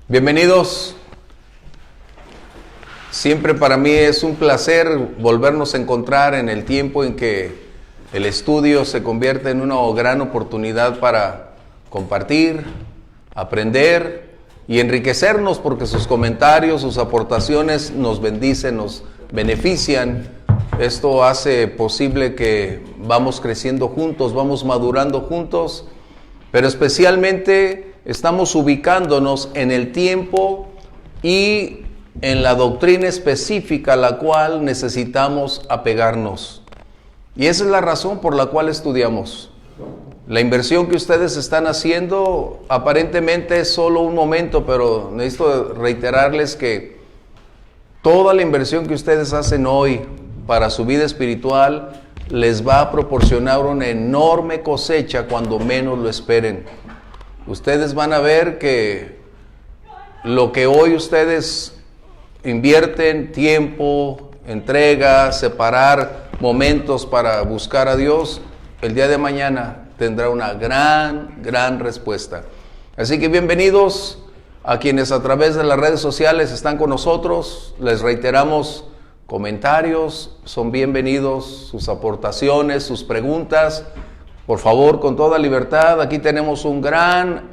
Bienvenidos. Siempre para mí es un placer volvernos a encontrar en el tiempo en que el estudio se convierte en una gran oportunidad para compartir, aprender y enriquecernos, porque sus comentarios, sus aportaciones nos bendicen, nos benefician. Esto hace posible que vamos creciendo juntos, vamos madurando juntos, pero especialmente estamos ubicándonos en el tiempo y en la doctrina específica a la cual necesitamos apegarnos. Y esa es la razón por la cual estudiamos. La inversión que ustedes están haciendo aparentemente es solo un momento, pero necesito reiterarles que toda la inversión que ustedes hacen hoy para su vida espiritual les va a proporcionar una enorme cosecha cuando menos lo esperen. Ustedes van a ver que lo que hoy ustedes invierten, tiempo, entrega, separar momentos para buscar a Dios, el día de mañana tendrá una gran respuesta. Así que bienvenidos a quienes a través de las redes sociales están con nosotros. Les reiteramos, comentarios son bienvenidos, sus aportaciones, sus preguntas. Por favor, con toda libertad. Aquí tenemos un gran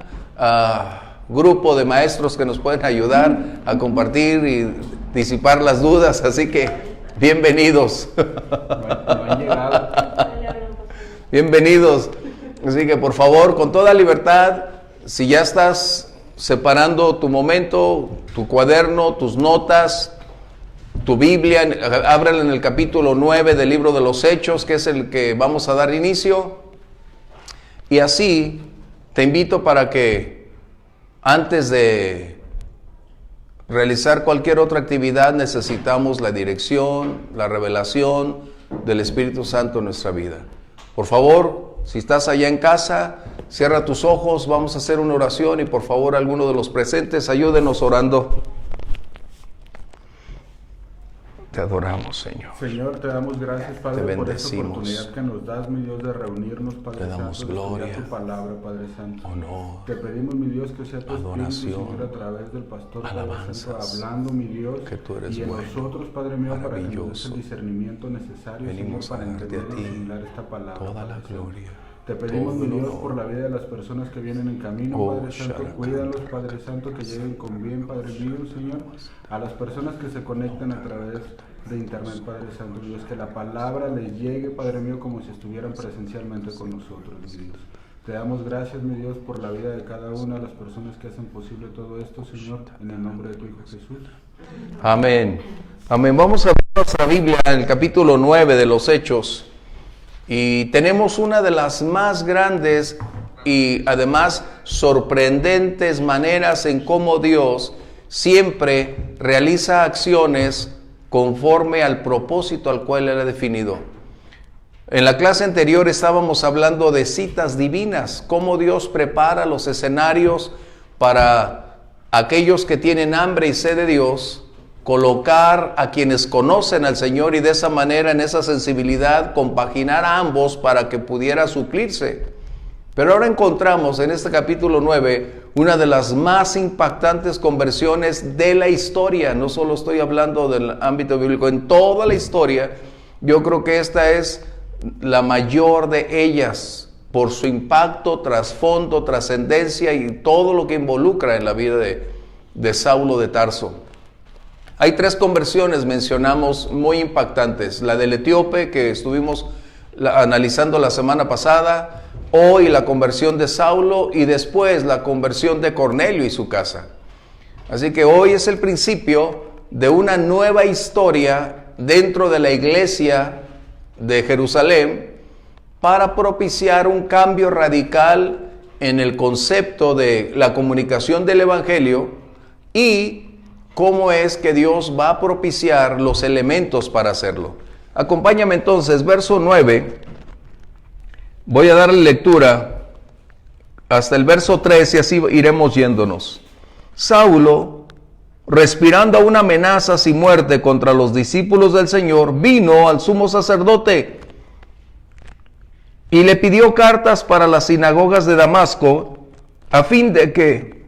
grupo de maestros que nos pueden ayudar a compartir y disipar las dudas, así que bienvenidos. Bienvenidos. Así que por favor, con toda libertad, si ya estás separando tu momento, tu cuaderno, tus notas, tu Biblia, ábrela en el capítulo 9 del libro de los Hechos, que es el que vamos a dar inicio. Y así te invito para que antes de realizar cualquier otra actividad necesitamos la dirección, la revelación del Espíritu Santo en nuestra vida. Por favor, si estás allá en casa, cierra tus ojos, vamos a hacer una oración y por favor alguno de los presentes ayúdenos orando. Te adoramos, Señor. Señor, te damos gracias, Padre, te por esta bendecimos. Oportunidad que nos das, mi Dios, de reunirnos, Padre te damos Santo, gloria, de estudiar tu palabra, Padre Santo. Honor, te pedimos, mi Dios, que sea tu adoración, Espíritu, Señor, a través del pastor, Padre Santo, hablando, mi Dios, que tú eres y en bueno, nosotros, Padre mío, para que nos des el discernimiento necesario, venimos Señor, para a darte entender a ti y asimilar esta palabra, toda Padre la Santo. gloria. Te pedimos, mi Dios, por la vida de las personas que vienen en camino, Padre Santo, cuídalos, Padre Santo, que lleguen con bien, Padre mío, Señor, a las personas que se conectan a través de internet, Padre Santo, Dios, que la palabra les llegue, Padre mío, como si estuvieran presencialmente con nosotros, mi Dios. Te damos gracias, mi Dios, por la vida de cada una de las personas que hacen posible todo esto, Señor, en el nombre de tu Hijo Jesús. Amén. Amén. Vamos a ver nuestra Biblia en el capítulo 9 de los Hechos. Y tenemos una de las más grandes y además sorprendentes maneras en cómo Dios siempre realiza acciones conforme al propósito al cual Él ha definido. En la clase anterior estábamos hablando de citas divinas, cómo Dios prepara los escenarios para aquellos que tienen hambre y sed de Dios, colocar a quienes conocen al Señor y de esa manera, en esa sensibilidad, compaginar a ambos para que pudiera suplirse. Pero ahora encontramos en este capítulo 9 una de las más impactantes conversiones de la historia. No solo estoy hablando del ámbito bíblico, en toda la historia. Yo creo que esta es la mayor de ellas por su impacto, trasfondo, trascendencia y todo lo que involucra en la vida de Saulo de Tarso. Hay 3 conversiones, mencionamos, muy impactantes. La del etíope, que estuvimos analizando la semana pasada, hoy la conversión de Saulo y después la conversión de Cornelio y su casa. Así que hoy es el principio de una nueva historia dentro de la iglesia de Jerusalén para propiciar un cambio radical en el concepto de la comunicación del Evangelio y cómo es que Dios va a propiciar los elementos para hacerlo. Acompáñame entonces, verso 9. Voy a darle lectura hasta el verso 3 y así iremos yéndonos. Saulo, respirando una amenaza y muerte contra los discípulos del Señor, vino al sumo sacerdote y le pidió cartas para las sinagogas de Damasco, a fin de que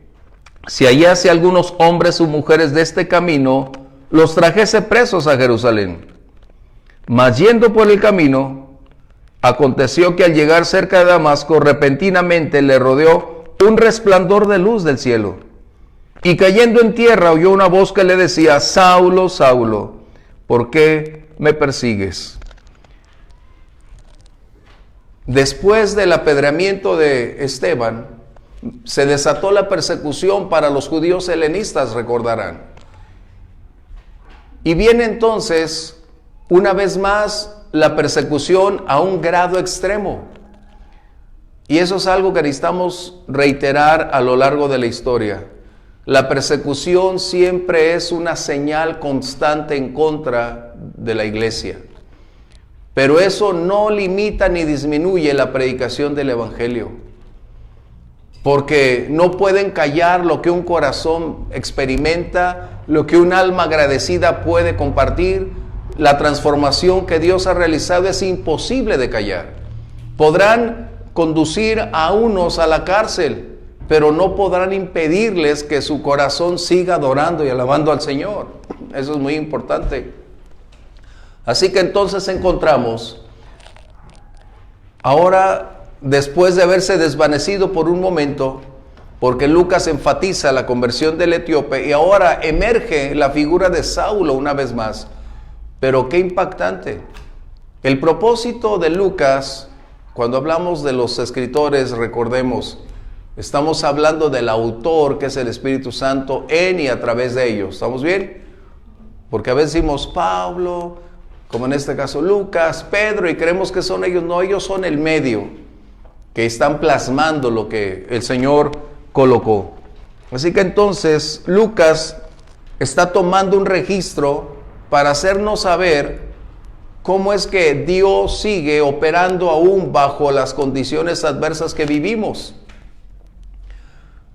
si hallase algunos hombres o mujeres de este camino, los trajese presos a Jerusalén. Mas yendo por el camino, aconteció que al llegar cerca de Damasco, repentinamente le rodeó un resplandor de luz del cielo. Y cayendo en tierra oyó una voz que le decía: Saulo, Saulo, ¿por qué me persigues? Después del apedreamiento de Esteban, se desató la persecución para los judíos helenistas, recordarán. Y viene entonces, una vez más, la persecución a un grado extremo. Y eso es algo que necesitamos reiterar a lo largo de la historia. La persecución siempre es una señal constante en contra de la iglesia. Pero eso no limita ni disminuye la predicación del evangelio. Porque no pueden callar lo que un corazón experimenta, lo que un alma agradecida puede compartir. La transformación que Dios ha realizado es imposible de callar. Podrán conducir a unos a la cárcel, pero no podrán impedirles que su corazón siga adorando y alabando al Señor. Eso es muy importante. Así que entonces encontramos, ahora, después de haberse desvanecido por un momento, porque Lucas enfatiza la conversión del etíope, y ahora emerge la figura de Saulo una vez más. Pero qué impactante. El propósito de Lucas, cuando hablamos de los escritores, recordemos, estamos hablando del autor, que es el Espíritu Santo, en y a través de ellos. ¿Estamos bien? Porque a veces decimos Pablo, como en este caso Lucas, Pedro, y creemos que son ellos. No, ellos son el medio, que están plasmando lo que el Señor colocó. Así que entonces Lucas está tomando un registro para hacernos saber cómo es que Dios sigue operando aún bajo las condiciones adversas que vivimos.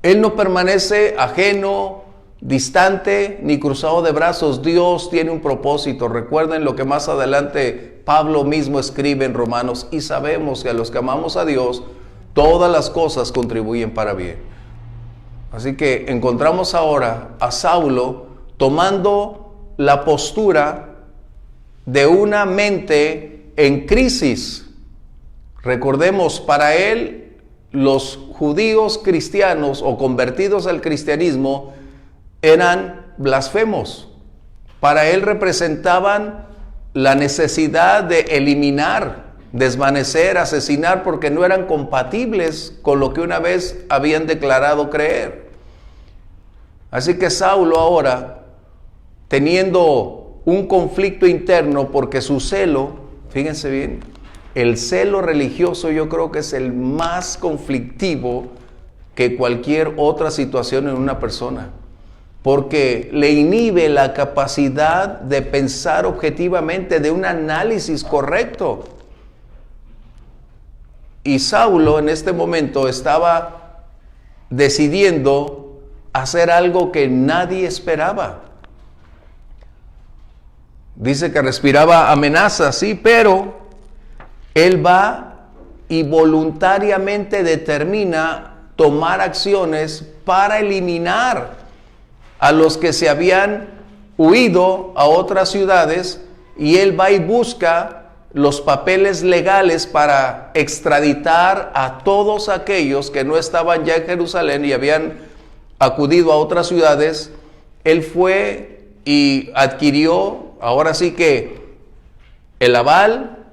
Él no permanece ajeno, distante, ni cruzado de brazos. Dios tiene un propósito. Recuerden lo que más adelante Pablo mismo escribe en Romanos: y sabemos que a los que amamos a Dios, todas las cosas contribuyen para bien. Así que encontramos ahora a Saulo tomando la postura de una mente en crisis. Recordemos, para él, los judíos cristianos o convertidos al cristianismo eran blasfemos. Para él representaban la necesidad de eliminar, desvanecer, asesinar, porque no eran compatibles con lo que una vez habían declarado creer. Así que Saulo ahora, teniendo un conflicto interno, porque su celo, fíjense bien, el celo religioso yo creo que es el más conflictivo que cualquier otra situación en una persona, porque le inhibe la capacidad de pensar objetivamente, de un análisis correcto. Y Saulo en este momento estaba decidiendo hacer algo que nadie esperaba. Dice que respiraba amenazas, sí, pero él va y voluntariamente determina tomar acciones para eliminar a los que se habían huido a otras ciudades, y él va y busca los papeles legales para extraditar a todos aquellos que no estaban ya en Jerusalén y habían acudido a otras ciudades. Él fue y adquirió, ahora sí que, el aval,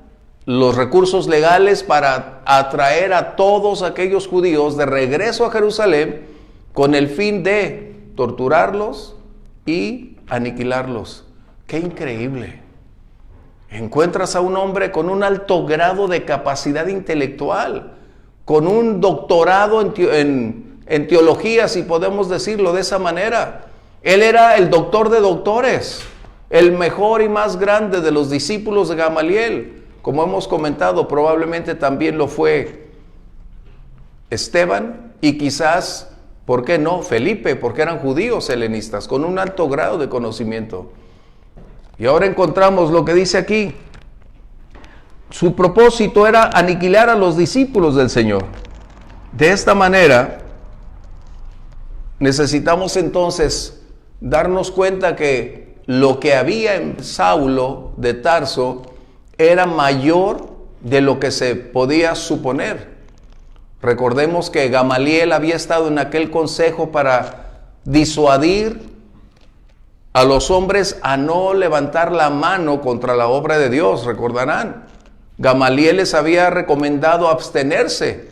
los recursos legales para atraer a todos aquellos judíos de regreso a Jerusalén con el fin de torturarlos y aniquilarlos. ¡Qué increíble! Encuentras a un hombre con un alto grado de capacidad intelectual, con un doctorado en teología, si podemos decirlo de esa manera. Él era el doctor de doctores, el mejor y más grande de los discípulos de Gamaliel. Como hemos comentado, probablemente también lo fue Esteban y quizás, ¿por qué no?, Felipe, porque eran judíos helenistas con un alto grado de conocimiento. Y ahora encontramos lo que dice aquí. Su propósito era aniquilar a los discípulos del Señor. De esta manera, necesitamos entonces darnos cuenta que lo que había en Saulo de Tarso era mayor de lo que se podía suponer. Recordemos que Gamaliel había estado en aquel consejo para disuadir a los hombres a no levantar la mano contra la obra de Dios, recordarán. Gamaliel les había recomendado abstenerse.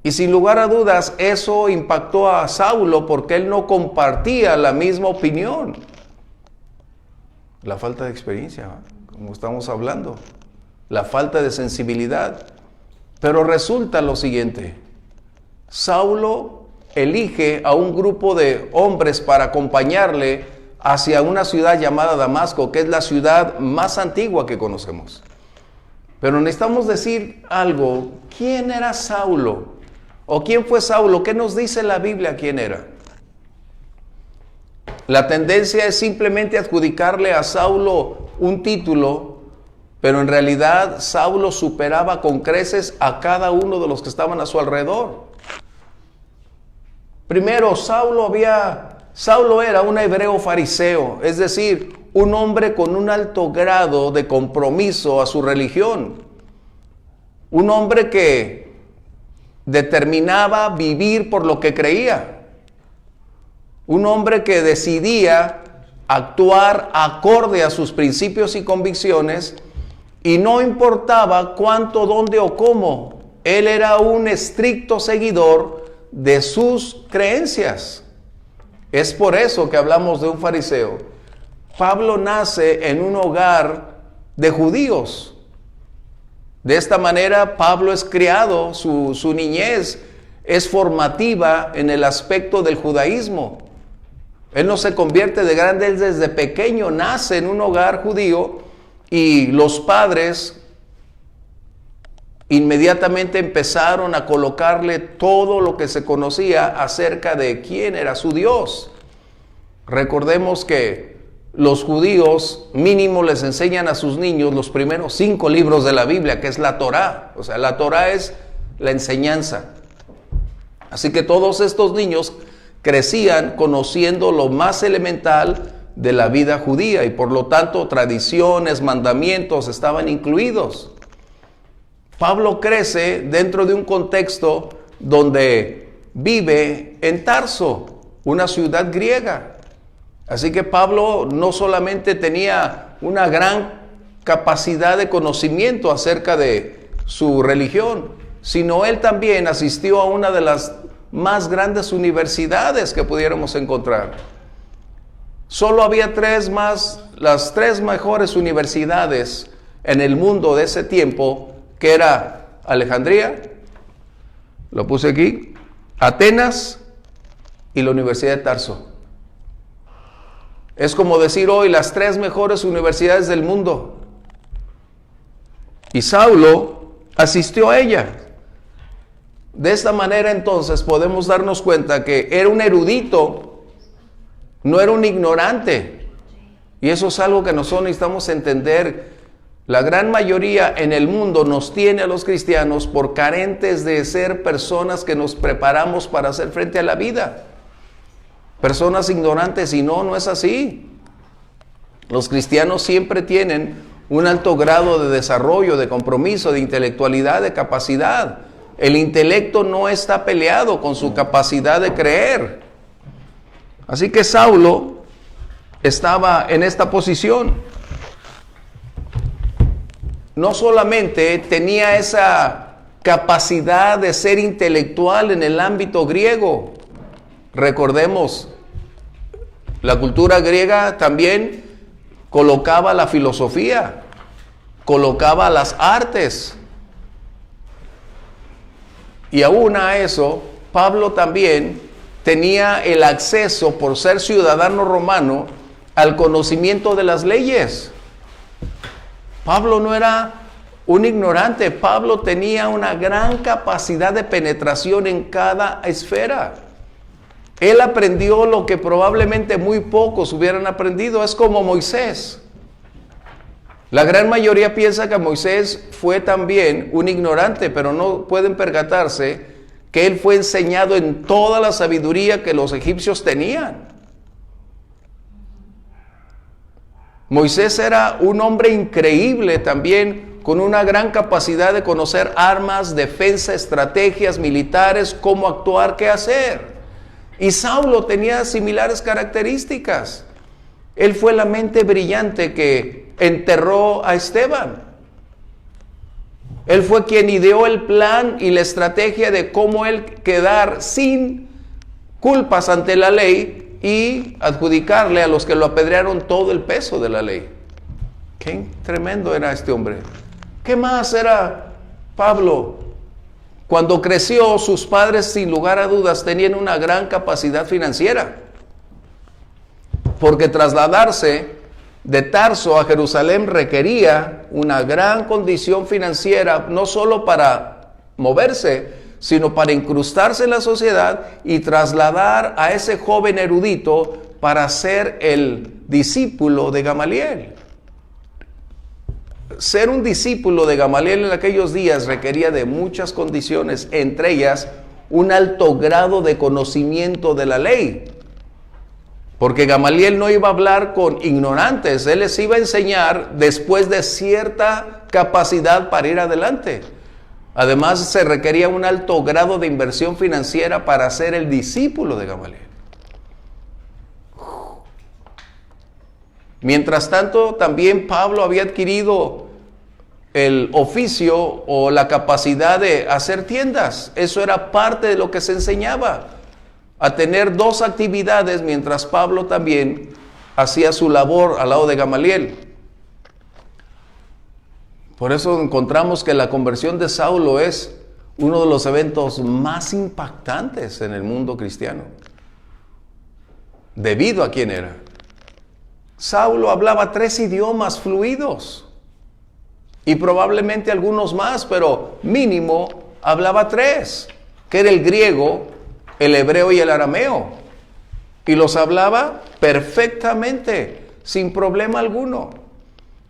Y sin lugar a dudas, eso impactó a Saulo porque él no compartía la misma opinión. La falta de experiencia, como estamos hablando, la falta de sensibilidad. Pero resulta lo siguiente: Saulo elige a un grupo de hombres para acompañarle hacia una ciudad llamada Damasco, que es la ciudad más antigua que conocemos. Pero necesitamos decir algo. ¿Quién era Saulo? ¿O quién fue Saulo? ¿Qué nos dice la Biblia quién era? La tendencia es simplemente adjudicarle a Saulo un título, pero en realidad Saulo superaba con creces a cada uno de los que estaban a su alrededor. Primero, Saulo era un hebreo fariseo, es decir, un hombre con un alto grado de compromiso a su religión. Un hombre que determinaba vivir por lo que creía. Un hombre que decidía actuar acorde a sus principios y convicciones, y no importaba cuánto, dónde o cómo. Él era un estricto seguidor de sus creencias. Es por eso que hablamos de un fariseo. Pablo nace en un hogar de judíos. De esta manera, Pablo es criado, su niñez es formativa en el aspecto del judaísmo. Él no se convierte de grande, él desde pequeño nace en un hogar judío, y los padres inmediatamente empezaron a colocarle todo lo que se conocía acerca de quién era su Dios. Recordemos que los judíos mínimo les enseñan a sus niños los primeros 5 libros de la Biblia, que es la Torá. O sea, la Torá es la enseñanza. Así que todos estos niños crecían conociendo lo más elemental de la vida judía, y por lo tanto tradiciones, mandamientos estaban incluidos. Pablo crece dentro de un contexto donde vive en Tarso, una ciudad griega. Así que Pablo no solamente tenía una gran capacidad de conocimiento acerca de su religión, sino él también asistió a una de las más grandes universidades que pudiéramos encontrar. Solo había las 3 mejores universidades en el mundo de ese tiempo, que era Alejandría, lo puse aquí, Atenas y la Universidad de Tarso. Es como decir hoy las 3 mejores universidades del mundo. Y Saulo asistió a ella. De esta manera entonces podemos darnos cuenta que era un erudito, no era un ignorante. Y eso es algo que nosotros necesitamos entender. La gran mayoría en el mundo nos tiene a los cristianos por carentes de ser personas que nos preparamos para hacer frente a la vida. Personas ignorantes, y no es así. Los cristianos siempre tienen un alto grado de desarrollo, de compromiso, de intelectualidad, de capacidad. El intelecto no está peleado con su capacidad de creer. Así que Saulo estaba en esta posición. No solamente tenía esa capacidad de ser intelectual en el ámbito griego. Recordemos, la cultura griega también colocaba la filosofía, colocaba las artes. Y aún a eso, Pablo también tenía el acceso, por ser ciudadano romano, al conocimiento de las leyes. Pablo no era un ignorante. Pablo tenía una gran capacidad de penetración en cada esfera. Él aprendió lo que probablemente muy pocos hubieran aprendido. Es como Moisés. La gran mayoría piensa que Moisés fue también un ignorante, pero no pueden percatarse que él fue enseñado en toda la sabiduría que los egipcios tenían. Moisés era un hombre increíble también, con una gran capacidad de conocer armas, defensa, estrategias militares, cómo actuar, qué hacer. Y Saulo tenía similares características. Él fue la mente brillante que enterró a Esteban. Él fue quien ideó el plan y la estrategia de cómo él quedar sin culpas ante la ley y adjudicarle a los que lo apedrearon todo el peso de la ley. Qué tremendo era este hombre. ¿Qué más era Pablo? Cuando creció, sus padres, sin lugar a dudas, tenían una gran capacidad financiera, porque trasladarse de Tarso a Jerusalén requería una gran condición financiera, no solo para moverse, sino para incrustarse en la sociedad y trasladar a ese joven erudito para ser el discípulo de Gamaliel. Ser un discípulo de Gamaliel en aquellos días requería de muchas condiciones, entre ellas un alto grado de conocimiento de la ley. Porque Gamaliel no iba a hablar con ignorantes, él les iba a enseñar después de cierta capacidad para ir adelante. Además, se requería un alto grado de inversión financiera para ser el discípulo de Gamaliel. Mientras tanto, también Pablo había adquirido el oficio o la capacidad de hacer tiendas. Eso era parte de lo que se enseñaba, a tener dos actividades, mientras Pablo también hacía su labor al lado de Gamaliel. Por eso encontramos que la conversión de Saulo es uno de los eventos más impactantes en el mundo cristiano, debido a quién era. Saulo hablaba 3 idiomas fluidos y probablemente algunos más, pero mínimo hablaba 3, que era el griego, el hebreo y el arameo, y los hablaba perfectamente, sin problema alguno.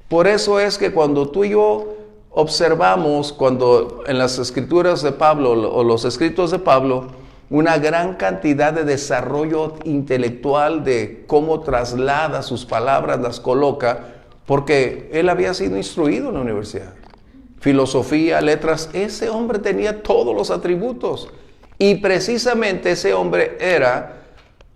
Por eso es que cuando tú y yo observamos, cuando en las escrituras de Pablo o los escritos de Pablo, una gran cantidad de desarrollo intelectual de cómo traslada sus palabras, las coloca, porque él había sido instruido en la universidad. Filosofía, letras, ese hombre tenía todos los atributos. Y precisamente ese hombre era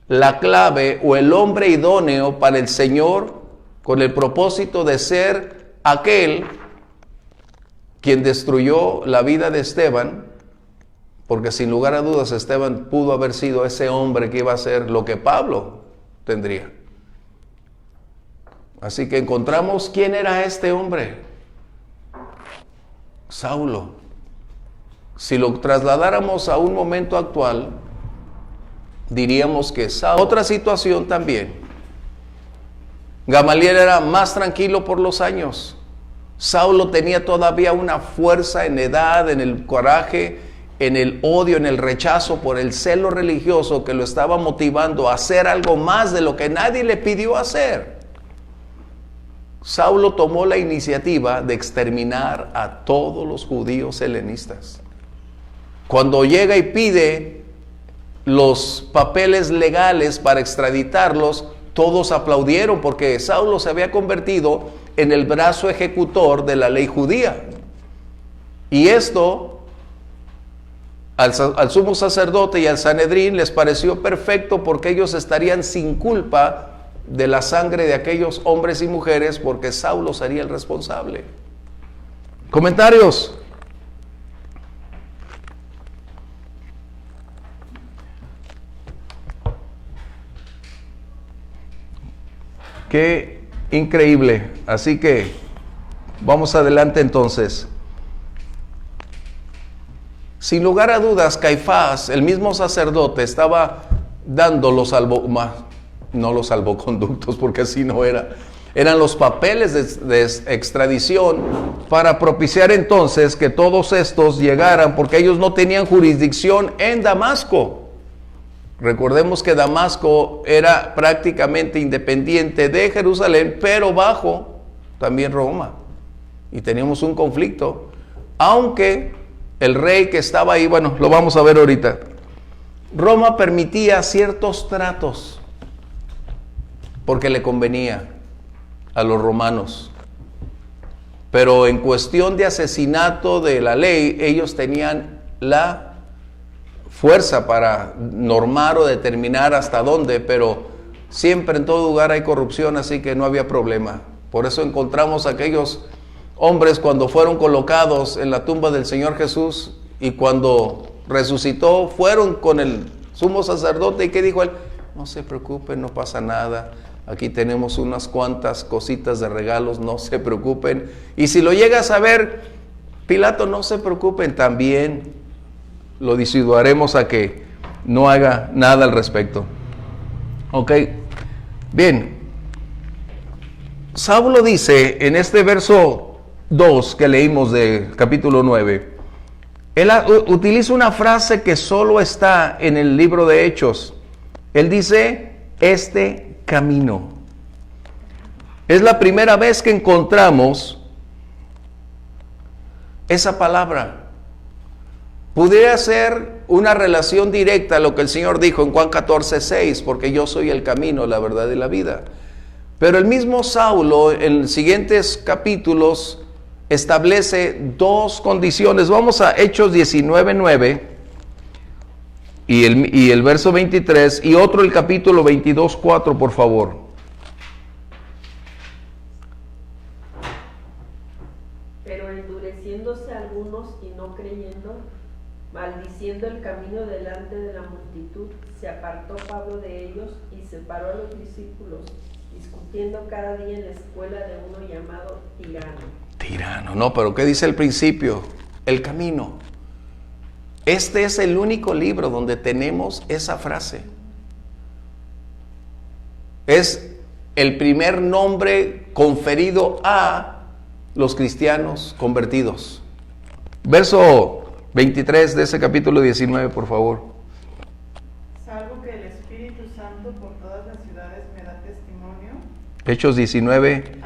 la clave o el hombre idóneo para el Señor, con el propósito de ser aquel quien destruyó la vida de Esteban, porque sin lugar a dudas Esteban pudo haber sido ese hombre que iba a ser lo que Pablo tendría. Así que encontramos quién era este hombre, Saulo. Si lo trasladáramos a un momento actual, diríamos que Saulo. Otra situación también. Gamaliel era más tranquilo por los años. Saulo tenía todavía una fuerza en edad, en el coraje, en el odio, en el rechazo por el celo religioso que lo estaba motivando a hacer algo más de lo que nadie le pidió hacer. Saulo tomó la iniciativa de exterminar a todos los judíos helenistas. Cuando llega y pide los papeles legales para extraditarlos, todos aplaudieron porque Saulo se había convertido en el brazo ejecutor de la ley judía. Y esto al sumo sacerdote y al Sanedrín les pareció perfecto, porque ellos estarían sin culpa de la sangre de aquellos hombres y mujeres, porque Saulo sería el responsable. Comentarios. Qué increíble. Así que vamos adelante entonces. Sin lugar a dudas, Caifás, el mismo sacerdote, estaba dando los salvoconductos, porque así no era. Eran los papeles de extradición para propiciar entonces que todos estos llegaran, porque ellos no tenían jurisdicción en Damasco. Recordemos que Damasco era prácticamente independiente de Jerusalén, pero bajo también Roma. Y teníamos un conflicto, aunque el rey que estaba ahí, bueno, lo vamos a ver ahorita. Roma permitía ciertos tratos porque le convenía a los romanos. Pero en cuestión de asesinato de la ley, ellos tenían la fuerza para normar o determinar hasta dónde, pero siempre en todo lugar hay corrupción, así que no había problema. Por eso encontramos aquellos hombres cuando fueron colocados en la tumba del Señor Jesús y cuando resucitó, fueron con el sumo sacerdote y ¿qué dijo él? No se preocupen, no pasa nada. Aquí tenemos unas cuantas cositas de regalos, no se preocupen. Y si lo llegas a ver, Pilato, no se preocupen, también lo disuadiremos a que no haga nada al respecto. Ok, bien. Saulo dice en este verso 2 que leímos del capítulo 9, él utiliza una frase que solo está en el libro de Hechos. Él dice, este camino. Es la primera vez que encontramos esa palabra. Pudiera ser una relación directa a lo que el Señor dijo en Juan 14:6, porque yo soy el camino, la verdad y la vida. Pero el mismo Saulo en los siguientes capítulos establece dos condiciones. Vamos a Hechos 19:9 y el verso 23 y otro el capítulo 22:4, por favor. Pero endureciéndose algunos y no creyendo, maldiciendo el camino delante de la multitud, se apartó Pablo de ellos y separó a los discípulos, discutiendo cada día en la escuela de uno llamado Tirano. No, pero ¿qué dice el principio? El camino. Este es el único libro donde tenemos esa frase. Es el primer nombre conferido a los cristianos convertidos. Verso 23 de ese capítulo 19, por favor. Salvo que el Espíritu Santo por todas las ciudades me da testimonio. Hechos 19,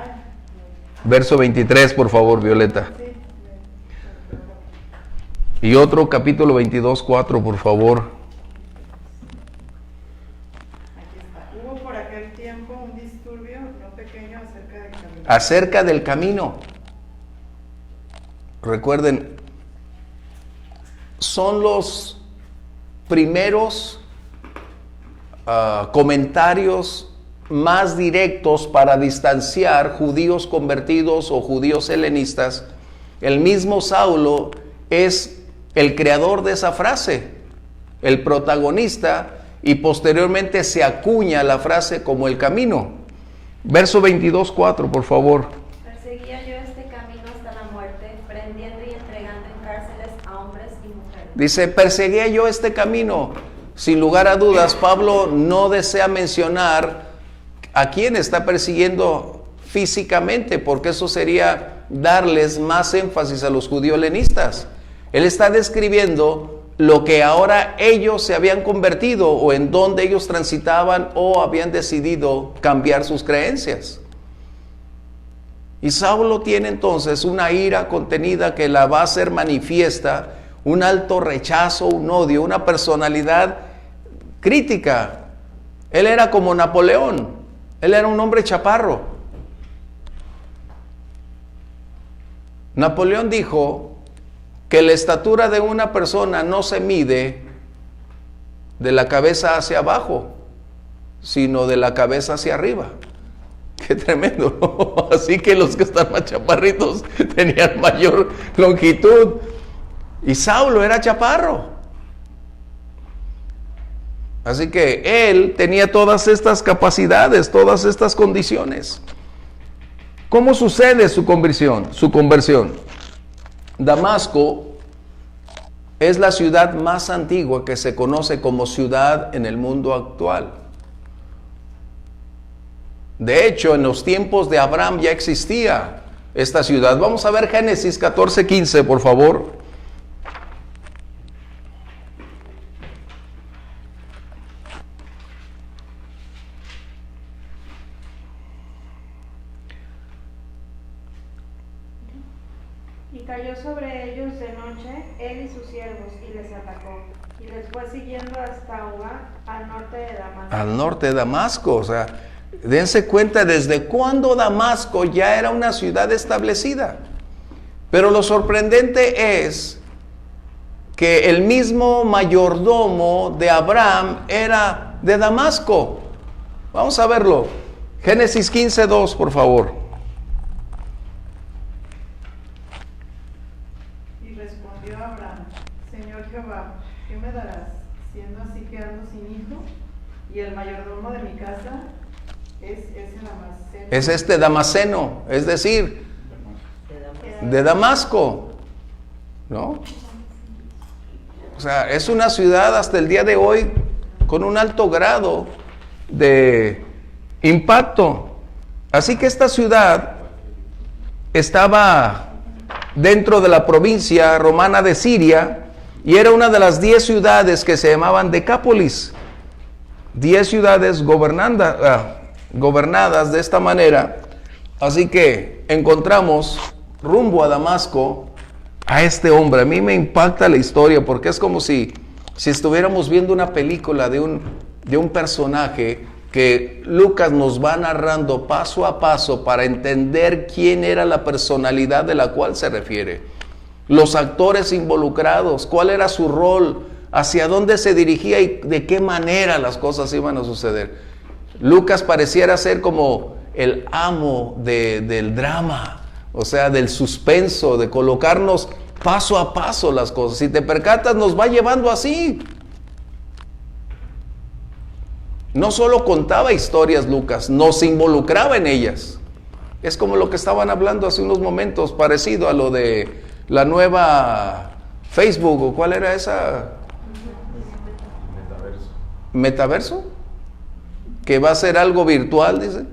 verso 23, por favor, Violeta. Y otro capítulo 22:4, por favor. Aquí está. Hubo por aquel tiempo un disturbio no pequeño acerca del camino. Acerca del camino. Recuerden, son los primeros comentarios más directos para distanciar judíos convertidos o judíos helenistas. El mismo Saulo es el creador de esa frase, el protagonista, y posteriormente se acuña la frase como el camino. Verso 22:4, por favor. Perseguía yo este camino hasta la muerte, prendiendo y entregando en cárceles a hombres y mujeres. Dice, perseguía yo este camino. Sin lugar a dudas, Pablo no desea mencionar a quién está persiguiendo físicamente, porque eso sería darles más énfasis a los judíos helenistas. Él está describiendo lo que ahora ellos se habían convertido o en donde ellos transitaban o habían decidido cambiar sus creencias. Y Saulo tiene entonces una ira contenida que la va a hacer manifiesta, un alto rechazo, un odio, una personalidad crítica. Él era como Napoleón, él era un hombre chaparro. Napoleón dijo que la estatura de una persona no se mide de la cabeza hacia abajo, sino de la cabeza hacia arriba. Qué tremendo, ¿no? Así que los que están más chaparritos tenían mayor longitud. Y Saulo era chaparro. Así que él tenía todas estas capacidades, todas estas condiciones. ¿Cómo sucede su conversión? Damasco es la ciudad más antigua que se conoce como ciudad en el mundo actual. De hecho, en los tiempos de Abraham ya existía esta ciudad. Vamos a ver Génesis 14:15, por favor. Y cayó sobre ellos de noche él y sus siervos, y les atacó. Y les fue siguiendo hasta Uba, al norte de Damasco. Al norte de Damasco, o sea, dense cuenta desde cuándo Damasco ya era una ciudad establecida. Pero lo sorprendente es que el mismo mayordomo de Abraham era de Damasco. Vamos a verlo. Génesis 15:2, por favor. Y respondió Abraham: Señor Jehová, ¿qué me darás, siendo así que ando sin hijo? Y el mayordomo de mi casa es ese Damaseno. Es este Damaseno, es decir, de Damasco, ¿no? O sea, es una ciudad hasta el día de hoy con un alto grado de impacto. Así que esta ciudad estaba dentro de la provincia romana de Siria y era una de las 10 ciudades que se llamaban Decápolis. 10 ciudades gobernadas de esta manera. Así que encontramos rumbo a Damasco a este hombre. A mí me impacta la historia porque es como si estuviéramos viendo una película de un personaje que Lucas nos va narrando paso a paso para entender quién era la personalidad de la cual se refiere. Los actores involucrados, cuál era su rol, hacia dónde se dirigía y de qué manera las cosas iban a suceder. Lucas pareciera ser como el amo del drama, o sea, del suspenso, de colocarnos paso a paso las cosas. Si te percatas, nos va llevando así. No solo contaba historias Lucas, nos involucraba en ellas. Es como lo que estaban hablando hace unos momentos, parecido a lo de la nueva Facebook, ¿o cuál era esa? ¿Metaverso? Que va a ser algo virtual, dice.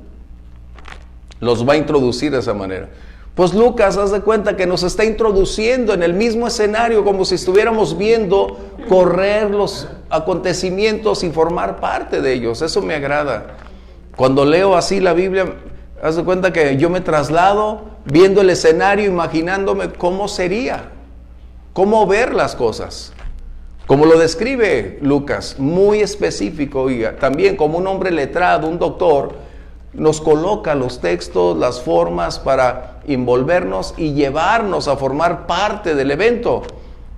Los va a introducir de esa manera. Pues Lucas, haz de cuenta que nos está introduciendo en el mismo escenario, como si estuviéramos viendo correr los acontecimientos y formar parte de ellos. Eso me agrada. Cuando leo así la Biblia, haz de cuenta que yo me traslado viendo el escenario, imaginándome cómo sería, cómo ver las cosas. Como lo describe Lucas, muy específico, y también como un hombre letrado, un doctor, nos coloca los textos, las formas para envolvernos y llevarnos a formar parte del evento.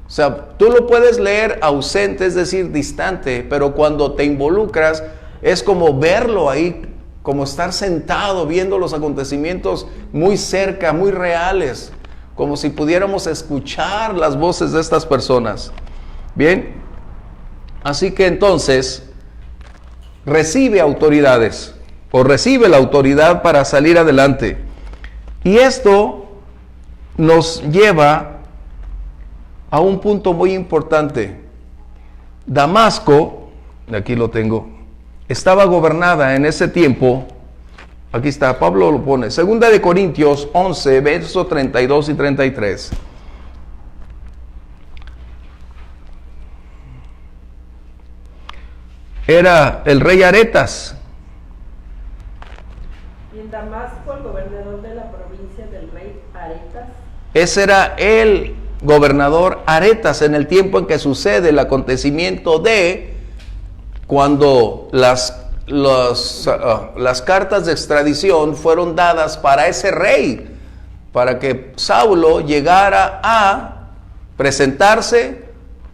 O sea, tú lo puedes leer ausente, es decir, distante, pero cuando te involucras es como verlo ahí, como estar sentado viendo los acontecimientos muy cerca, muy reales, como si pudiéramos escuchar las voces de estas personas. Bien, así que entonces recibe autoridades, o recibe la autoridad para salir adelante. Y esto nos lleva a un punto muy importante. Damasco, aquí lo tengo, estaba gobernada en ese tiempo, aquí está, Pablo lo pone, 2 de Corintios 11, versos 32 y 33. Era el rey Aretas. Y en Damasco, el gobernador de la provincia del rey Aretas. Ese era el gobernador Aretas en el tiempo en que sucede el acontecimiento de cuando las cartas de extradición fueron dadas para ese rey, para que Saulo llegara a presentarse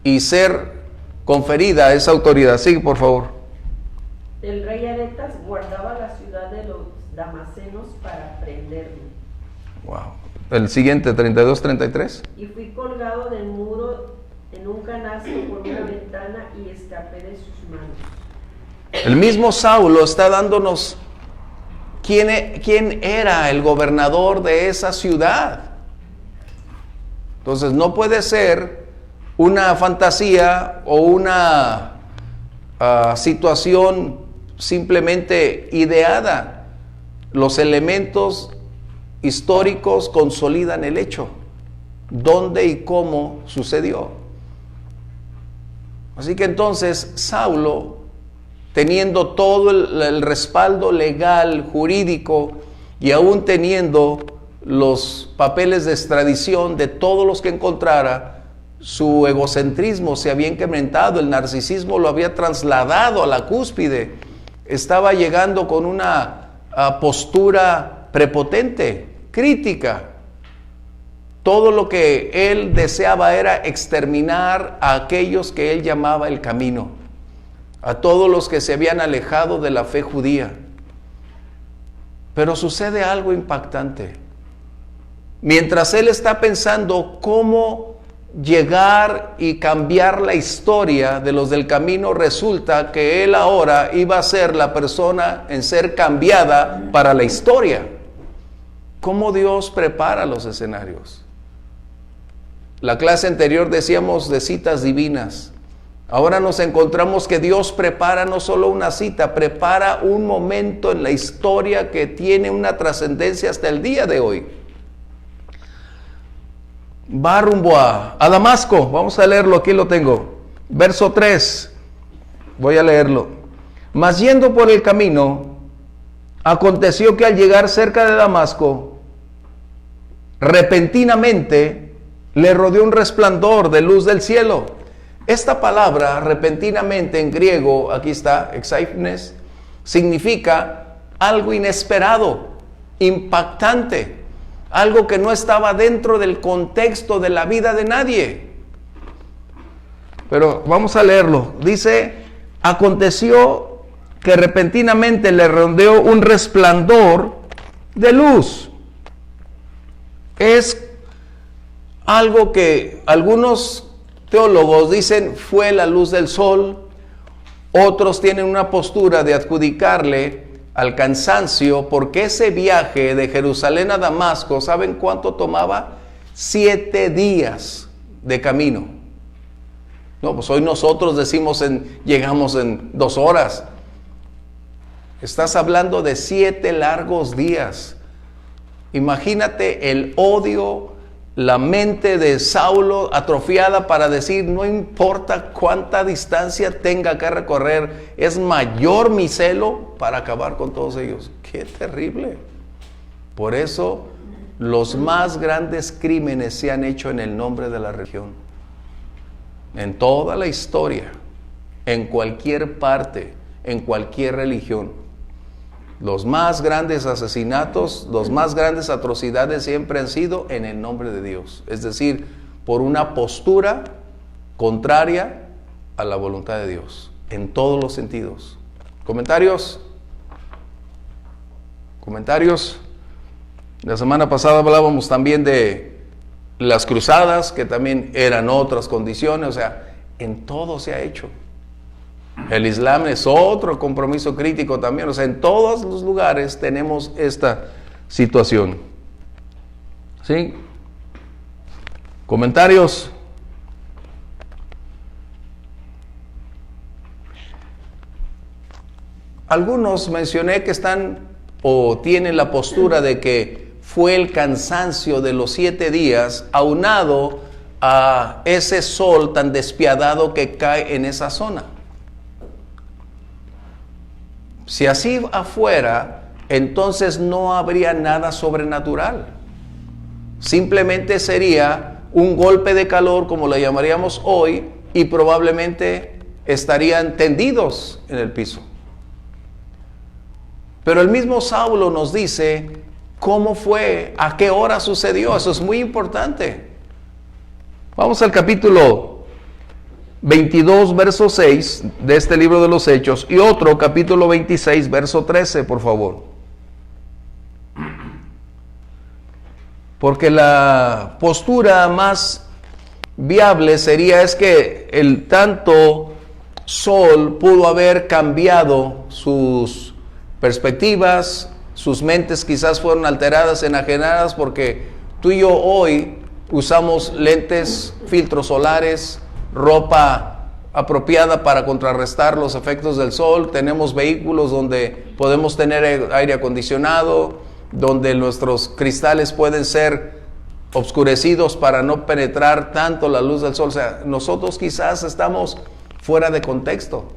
y ser conferida esa autoridad. Sigue, por favor. El rey Aretas guardaba la ciudad de los damasenos para prenderme. Wow. El siguiente, 32-33. Y fui colgado del muro en un canasto por una ventana y escapé de sus manos. El mismo Saulo está dándonos quién era el gobernador de esa ciudad. Entonces no puede ser una fantasía o una situación simplemente ideada. Los elementos históricos consolidan el hecho, dónde y cómo sucedió. Así que entonces Saulo, teniendo todo el respaldo legal, jurídico, y aún teniendo los papeles de extradición de todos los que encontrara. Su egocentrismo se había incrementado, el narcisismo lo había trasladado a la cúspide. Estaba llegando con una postura prepotente, crítica. Todo lo que él deseaba era exterminar a aquellos que él llamaba el camino, a todos los que se habían alejado de la fe judía. Pero sucede algo impactante. Mientras él está pensando cómo llegar y cambiar la historia de los del camino, resulta que él ahora iba a ser la persona en ser cambiada para la historia. ¿Cómo Dios prepara los escenarios? La clase anterior decíamos de citas divinas. Ahora nos encontramos que Dios prepara no solo una cita, prepara un momento en la historia que tiene una trascendencia hasta el día de hoy. Va rumbo a Damasco. Vamos a leerlo, aquí lo tengo. Verso 3. Voy a leerlo. Mas yendo por el camino, aconteció que al llegar cerca de Damasco, repentinamente le rodeó un resplandor de luz del cielo. Esta palabra, repentinamente, en griego, aquí está, exaipnes, significa algo inesperado, impactante, algo que no estaba dentro del contexto de la vida de nadie. Pero vamos a leerlo. Dice, aconteció que repentinamente le rodeó un resplandor de luz. Es algo que algunos teólogos dicen fue la luz del sol. Otros tienen una postura de adjudicarle al cansancio, porque ese viaje de Jerusalén a Damasco, ¿saben cuánto tomaba? 7 días de camino. No, pues hoy nosotros decimos llegamos en 2 horas. Estás hablando de 7 largos días. Imagínate el odio, la mente de Saulo atrofiada para decir, no importa cuánta distancia tenga que recorrer, es mayor mi celo para acabar con todos ellos. ¡Qué terrible! Por eso los más grandes crímenes se han hecho en el nombre de la religión. En toda la historia, en cualquier parte, en cualquier religión. Los más grandes asesinatos, las más grandes atrocidades siempre han sido en el nombre de Dios. Es decir, por una postura contraria a la voluntad de Dios, en todos los sentidos. ¿Comentarios? ¿Comentarios? La semana pasada hablábamos también de las cruzadas, que también eran otras condiciones. O sea, en todo se ha hecho. El Islam es otro compromiso crítico también. O sea, en todos los lugares tenemos esta situación. ¿Sí? ¿Comentarios? Algunos mencioné que están o tienen la postura de que fue el cansancio de los 7 días aunado a ese sol tan despiadado que cae en esa zona. Si así afuera, entonces no habría nada sobrenatural. Simplemente sería un golpe de calor, como lo llamaríamos hoy, y probablemente estarían tendidos en el piso. Pero el mismo Saulo nos dice cómo fue, a qué hora sucedió. Eso es muy importante. Vamos al capítulo 22, verso 6 de este libro de los Hechos, y otro capítulo 26, verso 13, por favor. Porque la postura más viable sería es que el tanto sol pudo haber cambiado sus perspectivas, sus mentes quizás fueron alteradas, enajenadas, porque tú y yo hoy usamos lentes, filtros solares, ropa apropiada para contrarrestar los efectos del sol. Tenemos vehículos donde podemos tener aire acondicionado, donde nuestros cristales pueden ser obscurecidos para no penetrar tanto la luz del sol. O sea, nosotros quizás estamos fuera de contexto.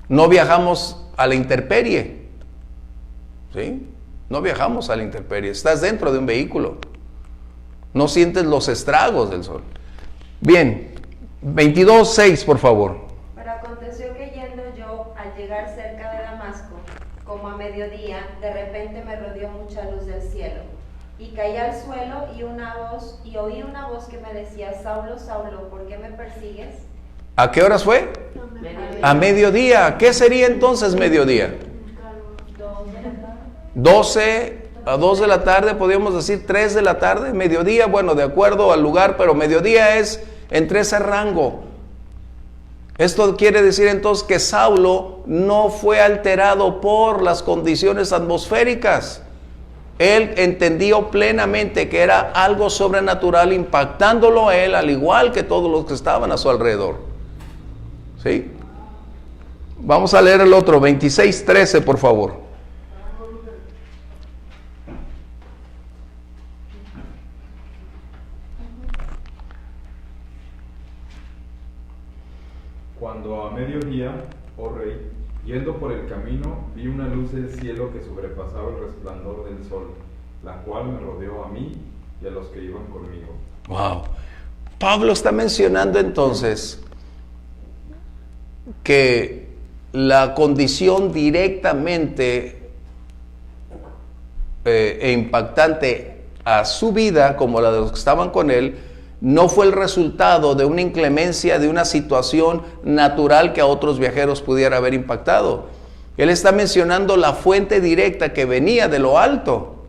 No viajamos a la intemperie, ¿sí? No viajamos a la intemperie, estás dentro de un vehículo. No sientes los estragos del sol. Bien, 22:6, por favor. Pero aconteció que yendo yo al llegar cerca de Damasco, como a mediodía, de repente me rodeó mucha luz del cielo. Y caí al suelo y oí una voz que me decía: Saulo, Saulo, ¿por qué me persigues? ¿A qué horas fue? A mediodía. ¿Qué sería entonces mediodía? 12 a 2 de la tarde, podríamos decir 3 de la tarde, mediodía, bueno, de acuerdo al lugar, pero mediodía es entre ese rango. Esto quiere decir entonces que Saulo no fue alterado por las condiciones atmosféricas. Él entendió plenamente que era algo sobrenatural impactándolo a él, al igual que todos los que estaban a su alrededor. ¿Sí? Vamos a leer el otro, 26:13, por favor. Cuando a mediodía, oh rey, yendo por el camino, vi una luz del cielo que sobrepasaba el resplandor del sol, la cual me rodeó a mí y a los que iban conmigo. Wow. Pablo está mencionando entonces que la condición directamente e impactante a su vida, como la de los que estaban con él, no fue el resultado de una inclemencia, de una situación natural que a otros viajeros pudiera haber impactado. Él está mencionando la fuente directa que venía de lo alto.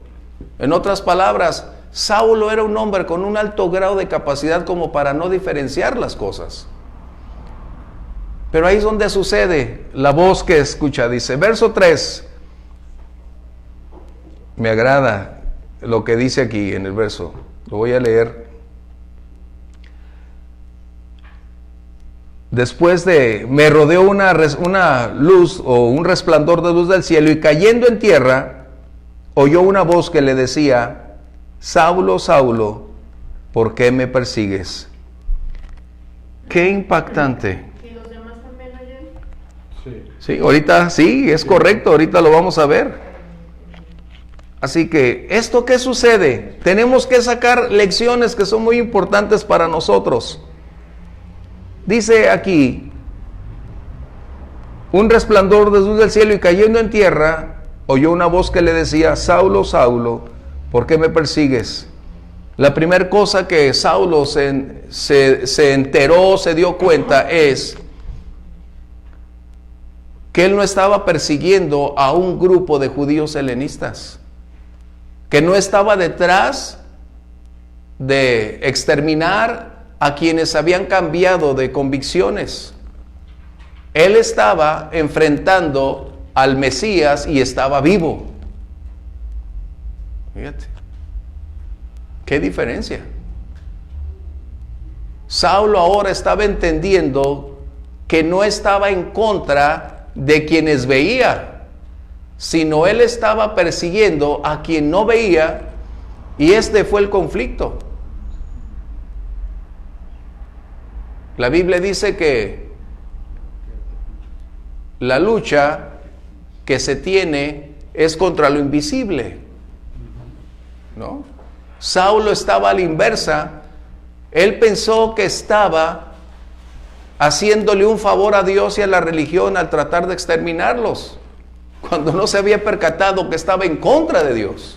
En otras palabras, Saulo era un hombre con un alto grado de capacidad como para no diferenciar las cosas. Pero ahí es donde sucede la voz que escucha. Dice, verso 3. Me agrada lo que dice aquí en el verso. Lo voy a leer. Después de, me rodeó una luz o un resplandor de luz del cielo, y cayendo en tierra, oyó una voz que le decía: Saulo, Saulo, ¿por qué me persigues? Qué impactante. ¿Y los demás también oyen? Sí. Sí, ahorita sí, es correcto, ahorita lo vamos a ver. Así que, ¿esto qué sucede? Tenemos que sacar lecciones que son muy importantes para nosotros. Dice aquí, un resplandor de luz del cielo, y cayendo en tierra, oyó una voz que le decía: Saulo, Saulo, ¿por qué me persigues? La primera cosa que Saulo se enteró, se dio cuenta, es que él no estaba persiguiendo a un grupo de judíos helenistas, que no estaba detrás de exterminar a quienes habían cambiado de convicciones. Él estaba enfrentando al Mesías y estaba vivo. Fíjate, qué diferencia. Saulo ahora estaba entendiendo que no estaba en contra de quienes veía, sino él estaba persiguiendo a quien no veía, y este fue el conflicto. La Biblia dice que la lucha que se tiene es contra lo invisible, ¿no? Saulo estaba a la inversa. Él pensó que estaba haciéndole un favor a Dios y a la religión al tratar de exterminarlos, cuando no se había percatado que estaba en contra de Dios.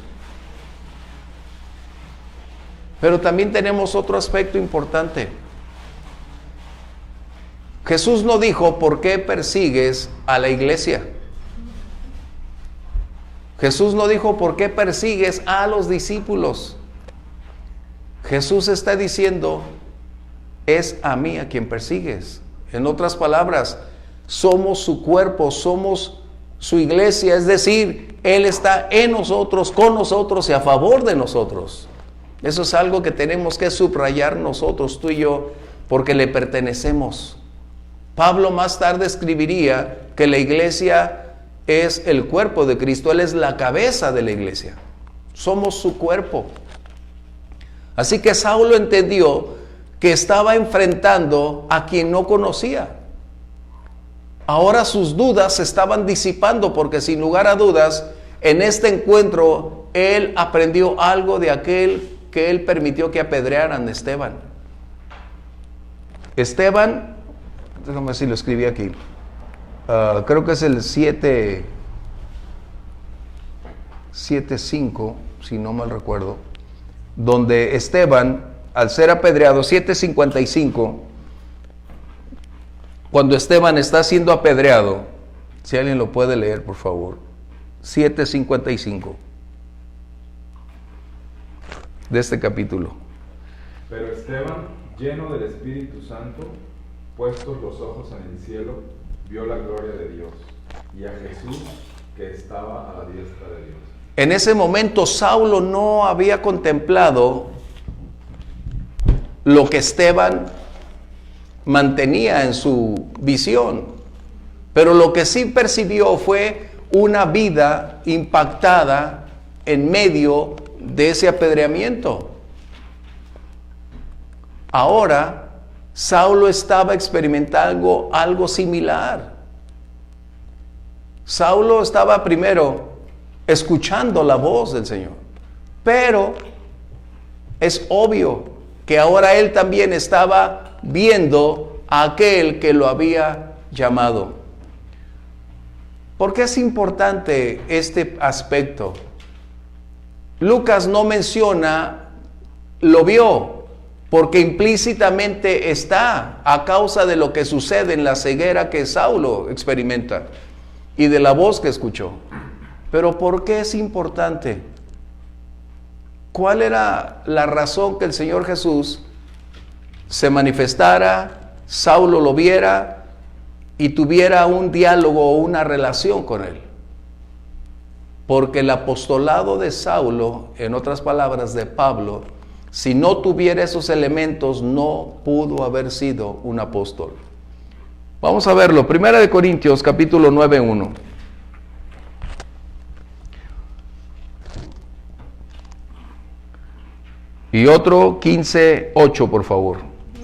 Pero también tenemos otro aspecto importante. Jesús no dijo: ¿por qué persigues a la iglesia? Jesús no dijo: ¿por qué persigues a los discípulos? Jesús está diciendo: es a mí a quien persigues. En otras palabras, somos su cuerpo, somos su iglesia, es decir, Él está en nosotros, con nosotros y a favor de nosotros. Eso es algo que tenemos que subrayar nosotros, tú y yo, porque le pertenecemos. Pablo más tarde escribiría que la iglesia es el cuerpo de Cristo. Él es la cabeza de la iglesia. Somos su cuerpo. Así que Saulo entendió que estaba enfrentando a quien no conocía. Ahora sus dudas se estaban disipando, porque sin lugar a dudas, en este encuentro él aprendió algo de aquel que él permitió que apedrearan a Esteban. Esteban, déjame ver si lo escribí aquí, creo que es el 7:5, si no mal recuerdo, donde Esteban, al ser apedreado, 7:55, cuando Esteban está siendo apedreado, si alguien lo puede leer, por favor, 7:55 de este capítulo. Pero Esteban, lleno del Espíritu Santo, puestos los ojos en el cielo, vio la gloria de Dios y a Jesús que estaba a la diestra de Dios. En ese momento Saulo no había contemplado lo que Esteban mantenía en su visión, pero lo que sí percibió fue una vida impactada en medio de ese apedreamiento. Ahora Saulo estaba experimentando algo similar. Saulo estaba primero escuchando la voz del Señor, pero es obvio que ahora él también estaba viendo a aquel que lo había llamado. ¿Por qué es importante este aspecto? Lucas no menciona lo vio, porque implícitamente está a causa de lo que sucede en la ceguera que Saulo experimenta y de la voz que escuchó. Pero ¿por qué es importante? ¿Cuál era la razón que el Señor Jesús se manifestara, Saulo lo viera y tuviera un diálogo o una relación con él? Porque el apostolado de Saulo, en otras palabras de Pablo, si no tuviera esos elementos, no pudo haber sido un apóstol. Vamos a verlo. 1 Corintios capítulo 9:1. Y otro 15:8, por favor,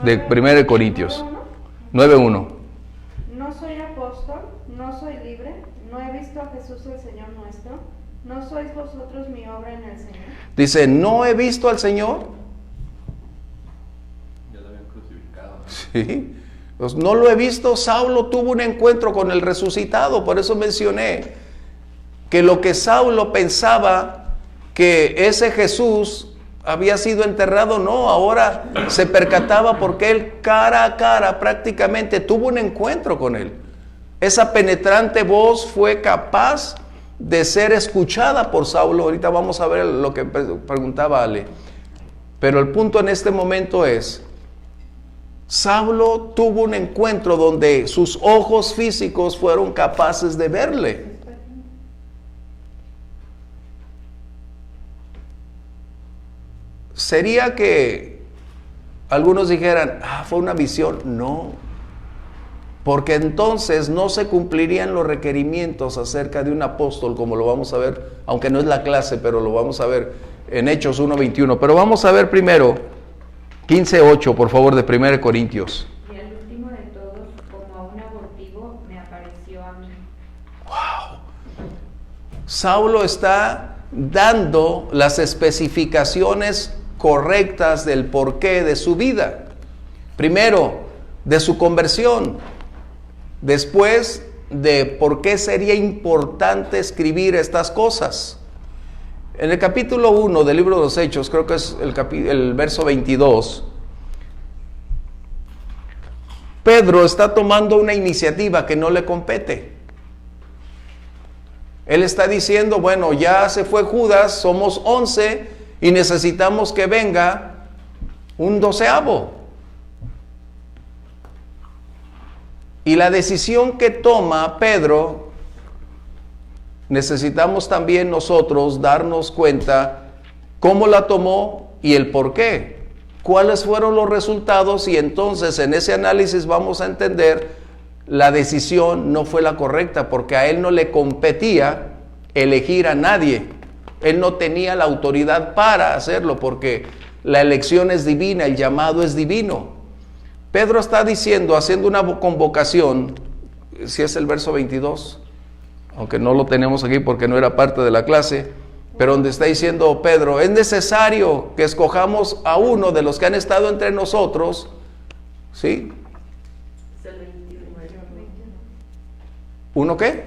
de 1 Corintios 9:1. No soy apóstol, no soy libre, no he visto a Jesús el Señor nuestro, no sois vosotros mi obra en el Señor. Dice, no he visto al Señor. Ya lo habían crucificado. Sí, pues no lo he visto. Saulo tuvo un encuentro con el resucitado, por eso mencioné que lo que Saulo pensaba que ese Jesús había sido enterrado, no, ahora se percataba porque él cara a cara prácticamente tuvo un encuentro con él. Esa penetrante voz fue capaz de ser escuchada por Saulo. Ahorita vamos a ver lo que preguntaba Ale. Pero el punto en este momento es, Saulo tuvo un encuentro donde sus ojos físicos fueron capaces de verle. ¿Sería que algunos dijeran, fue una visión? No, porque entonces no se cumplirían los requerimientos acerca de un apóstol, como lo vamos a ver, aunque no es la clase, pero lo vamos a ver en Hechos 1:21. Pero vamos a ver primero 15:8, por favor, de 1 Corintios. Y al último de todos, como a un abortivo, me apareció a mí. ¡Wow! Saulo está dando las especificaciones correctas del porqué de su vida. Primero, de su conversión. Después, de por qué sería importante escribir estas cosas. En el capítulo 1 del libro de los Hechos, creo que es el verso 22, Pedro está tomando una iniciativa que no le compete. Él está diciendo, bueno, ya se fue Judas, somos 11 y necesitamos que venga un 12avo. Y la decisión que toma Pedro, necesitamos también nosotros darnos cuenta cómo la tomó y el por qué. Cuáles fueron los resultados, y entonces en ese análisis vamos a entender la decisión no fue la correcta, porque a él no le competía elegir a nadie. Él no tenía la autoridad para hacerlo, porque la elección es divina, el llamado es divino. Pedro está diciendo, haciendo una convocación, si es el verso 22, aunque no lo tenemos aquí porque no era parte de la clase, pero donde está diciendo Pedro, es necesario que escojamos a uno de los que han estado entre nosotros, ¿sí? Es el 21. ¿Uno qué?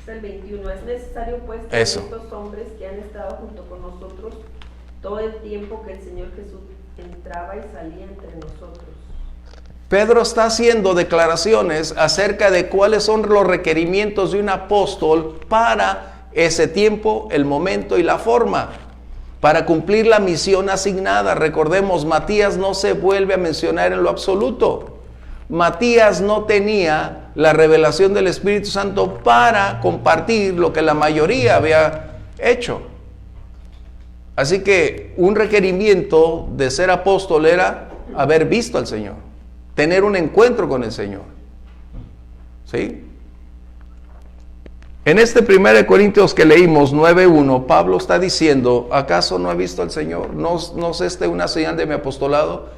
Es el 21. Es necesario pues que Eso. estos hombres que han estado junto con nosotros todo el tiempo que el Señor Jesús entraba y salía entre nosotros. Pedro está haciendo declaraciones acerca de cuáles son los requerimientos de un apóstol para ese tiempo, el momento y la forma, para cumplir la misión asignada. Recordemos, Matías no se vuelve a mencionar en lo absoluto. Matías no tenía la revelación del Espíritu Santo para compartir lo que la mayoría había hecho. Así que un requerimiento de ser apóstol era haber visto al Señor, tener un encuentro con el Señor. ¿Sí? En este 1 Corintios que leímos 9:1, Pablo está diciendo, ¿acaso no he visto al Señor? ¿No es este una señal de mi apostolado?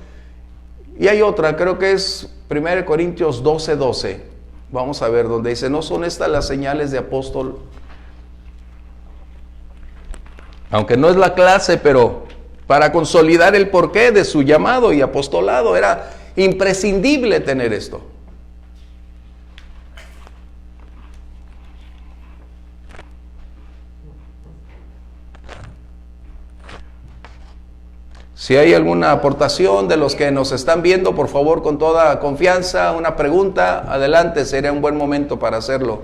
Y hay otra, creo que es 1 Corintios 12:12. Vamos a ver, donde dice, ¿no son estas las señales de apóstol? Aunque no es la clase, pero para consolidar el porqué de su llamado y apostolado, era imprescindible tener esto. Si hay alguna aportación de los que nos están viendo, por favor, con toda confianza, una pregunta, adelante, sería un buen momento para hacerlo.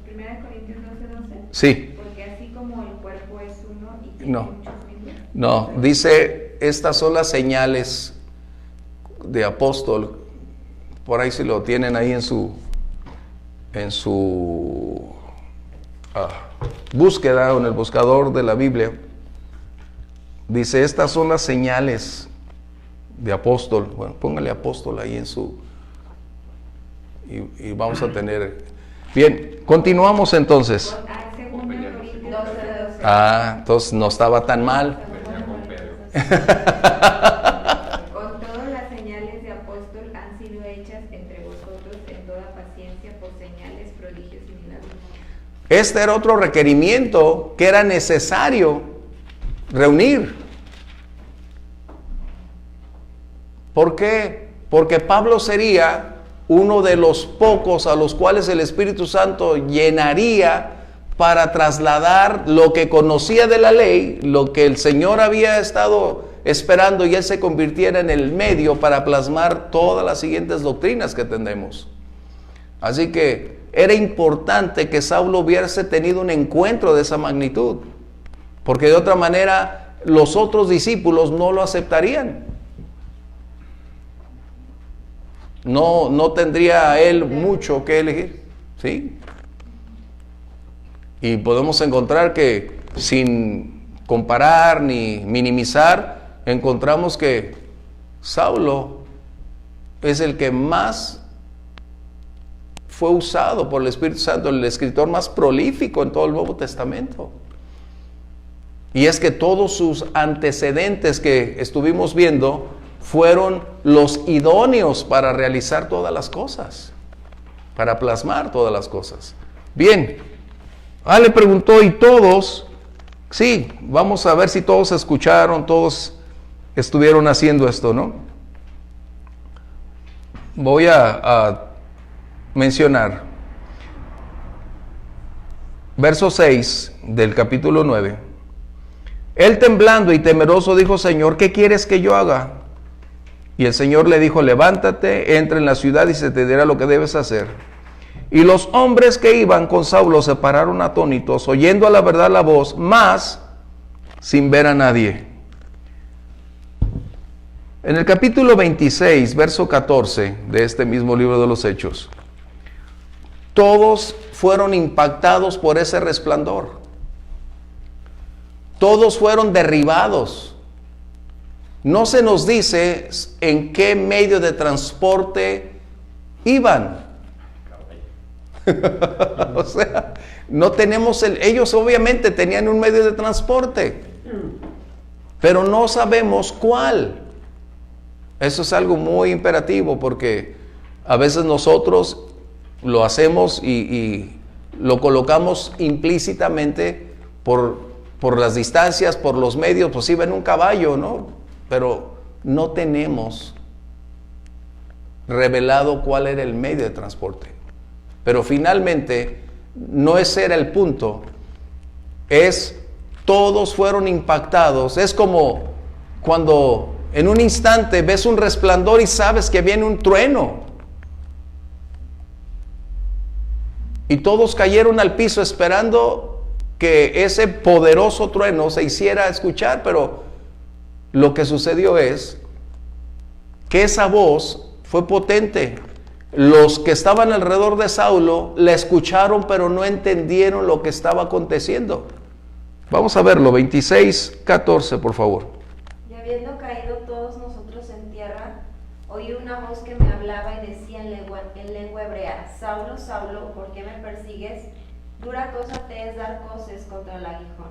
1 Corintios 12:12. Sí. Porque así como el cuerpo es uno y tiene No. muchos miembros. No, dice, estas son las señales de apóstol. Por ahí si lo tienen ahí en su búsqueda o en el buscador de la Biblia. Dice, estas son las señales de apóstol. Bueno, póngale apóstol ahí en su... Y vamos a tener... Bien, continuamos entonces. Ah, 2 Corintios 12:12. Ah, entonces no estaba tan mal. Con todas las señales de apóstol han sido hechas entre vosotros en toda paciencia por señales, prodigios y milagros. Este era otro requerimiento que era necesario reunir. ¿Por qué? Porque Pablo sería uno de los pocos a los cuales el Espíritu Santo llenaría para trasladar lo que conocía de la ley, lo que el Señor había estado esperando, y él se convirtiera en el medio para plasmar todas las siguientes doctrinas que tenemos. Así que era importante que Saulo hubiese tenido un encuentro de esa magnitud, porque de otra manera los otros discípulos no lo aceptarían. No tendría él mucho que elegir, ¿sí? Y podemos encontrar que sin comparar ni minimizar, encontramos que Saulo es el que más fue usado por el Espíritu Santo, el escritor más prolífico en todo el Nuevo Testamento. Y es que todos sus antecedentes que estuvimos viendo fueron los idóneos para realizar todas las cosas, para plasmar todas las cosas. Bien, le preguntó, ¿y todos? Sí, vamos a ver si todos escucharon, todos estuvieron haciendo esto, ¿no? Voy a mencionar verso 6 del capítulo 9. Él temblando y temeroso dijo, Señor, ¿qué quieres que yo haga? Y el Señor le dijo, levántate, entra en la ciudad y se te dirá lo que debes hacer. Y los hombres que iban con Saulo se pararon atónitos, oyendo a la verdad la voz, mas sin ver a nadie. En el capítulo 26, verso 14 de este mismo libro de los Hechos, todos fueron impactados por ese resplandor. Todos fueron derribados. No se nos dice en qué medio de transporte iban. O sea, no tenemos ellos obviamente tenían un medio de transporte, pero no sabemos cuál. Eso es algo muy imperativo, porque a veces nosotros lo hacemos y lo colocamos implícitamente por las distancias, por los medios, pues iba en un caballo, ¿no? Pero no tenemos revelado cuál era el medio de transporte. Pero finalmente, no ese era el punto, todos fueron impactados. Es como cuando en un instante ves un resplandor y sabes que viene un trueno. Y todos cayeron al piso esperando que ese poderoso trueno se hiciera escuchar, pero lo que sucedió es que esa voz fue potente. Los que estaban alrededor de Saulo la escucharon, pero no entendieron lo que estaba aconteciendo. Vamos a verlo, 26:14, por favor. Y habiendo caído todos nosotros en tierra, oí una voz que me hablaba y decía en lengua hebrea: Saulo, Saulo, ¿por qué me persigues? Dura cosa te es dar coces contra el aguijón.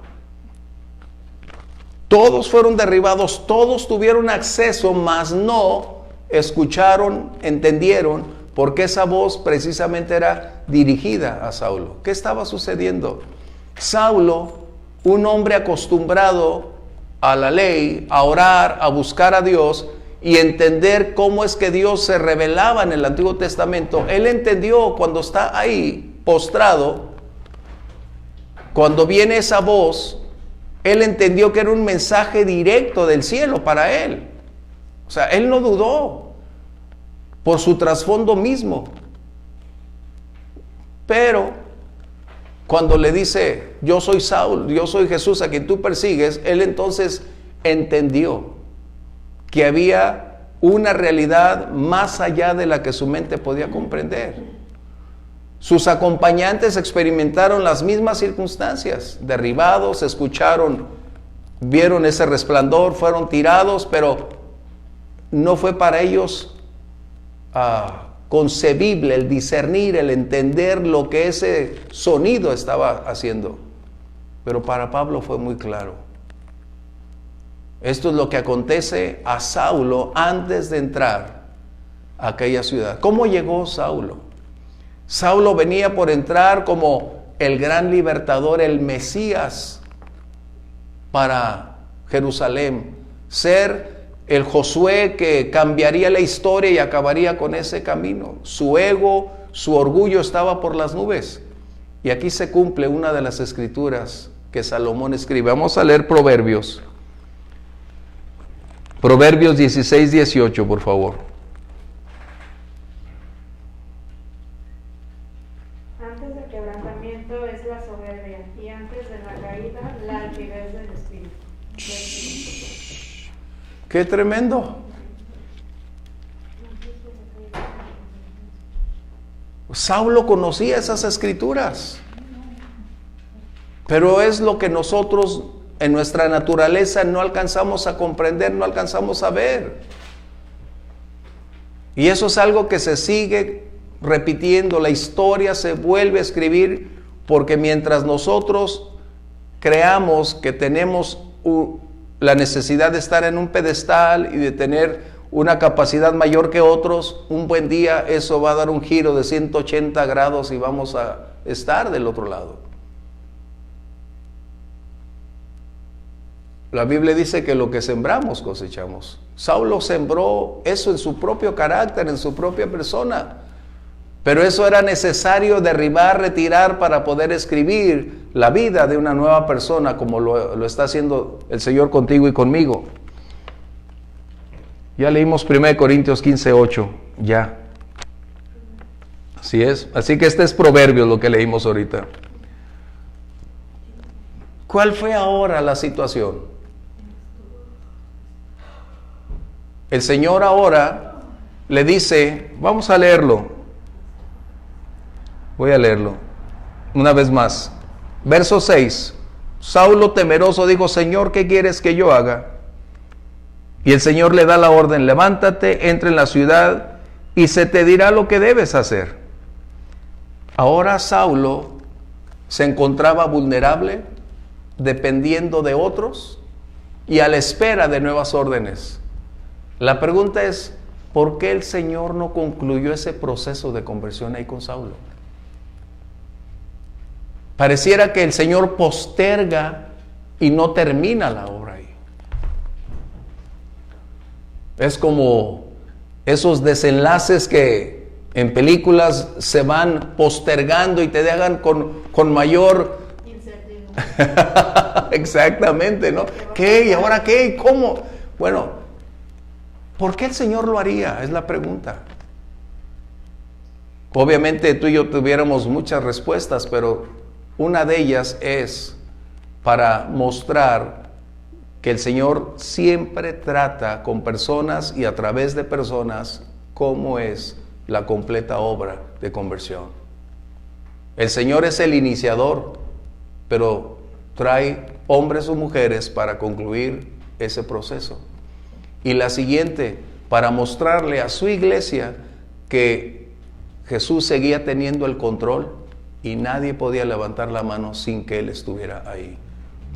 Todos fueron derribados, todos tuvieron acceso, mas no escucharon, entendieron, porque esa voz precisamente era dirigida a Saulo. ¿Qué estaba sucediendo? Saulo, un hombre acostumbrado a la ley, a orar, a buscar a Dios y entender cómo es que Dios se revelaba en el Antiguo Testamento, él entendió cuando está ahí postrado, cuando viene esa voz, él entendió que era un mensaje directo del cielo para él. O sea, él no dudó por su trasfondo mismo. Pero cuando le dice: yo soy Saulo, yo soy Jesús a quien tú persigues, él entonces entendió que había una realidad más allá de la que su mente podía comprender. Sus acompañantes experimentaron las mismas circunstancias, derribados, escucharon, vieron ese resplandor, fueron tirados, pero no fue para ellos concebible el discernir, el entender lo que ese sonido estaba haciendo. Pero para Pablo fue muy claro. Esto es lo que acontece a Saulo antes de entrar a aquella ciudad. ¿Cómo llegó Saulo? Saulo venía por entrar como el gran libertador, el Mesías para Jerusalén, ser el Josué que cambiaría la historia y acabaría con ese camino. Su ego, su orgullo estaba por las nubes. Y aquí se cumple una de las escrituras que Salomón escribe. Vamos a leer Proverbios. Proverbios 16:18, por favor. Antes del quebrantamiento es la soberbia, y antes de la caída la altivez del espíritu. ¡Qué tremendo! Saulo conocía esas escrituras, pero es lo que nosotros en nuestra naturaleza no alcanzamos a comprender, no alcanzamos a ver. Y eso es algo que se sigue repitiendo, la historia se vuelve a escribir, porque mientras nosotros creamos que tenemos la necesidad de estar en un pedestal y de tener una capacidad mayor que otros, un buen día eso va a dar un giro de 180 grados y vamos a estar del otro lado. La Biblia dice que lo que sembramos cosechamos. Saulo sembró eso en su propio carácter, en su propia persona. Pero eso era necesario derribar, retirar para poder escribir la vida de una nueva persona, como lo está haciendo el Señor contigo y conmigo. Ya leímos 1 Corintios 15:8, ya. Así es. Así que este es Proverbios lo que leímos ahorita. ¿Cuál fue ahora la situación? El Señor ahora le dice, vamos a leerlo. Voy a leerlo una vez más. Verso 6. Saulo temeroso dijo: Señor, ¿qué quieres que yo haga? Y el Señor le da la orden: levántate, entra en la ciudad y se te dirá lo que debes hacer. Ahora Saulo se encontraba vulnerable, dependiendo de otros y a la espera de nuevas órdenes. La pregunta es, ¿por qué el Señor no concluyó ese proceso de conversión ahí con Saulo? Pareciera que el Señor posterga y no termina la obra ahí. Es como esos desenlaces que en películas se van postergando y te dejan con mayor... Exactamente, ¿no? ¿Qué? ¿Y ahora qué? ¿Cómo? Bueno, ¿por qué el Señor lo haría? Es la pregunta. Obviamente tú y yo tuviéramos muchas respuestas, pero una de ellas es para mostrar que el Señor siempre trata con personas y a través de personas cómo es la completa obra de conversión. El Señor es el iniciador, pero trae hombres o mujeres para concluir ese proceso. Y la siguiente, para mostrarle a su iglesia que Jesús seguía teniendo el control y nadie podía levantar la mano sin que Él estuviera ahí.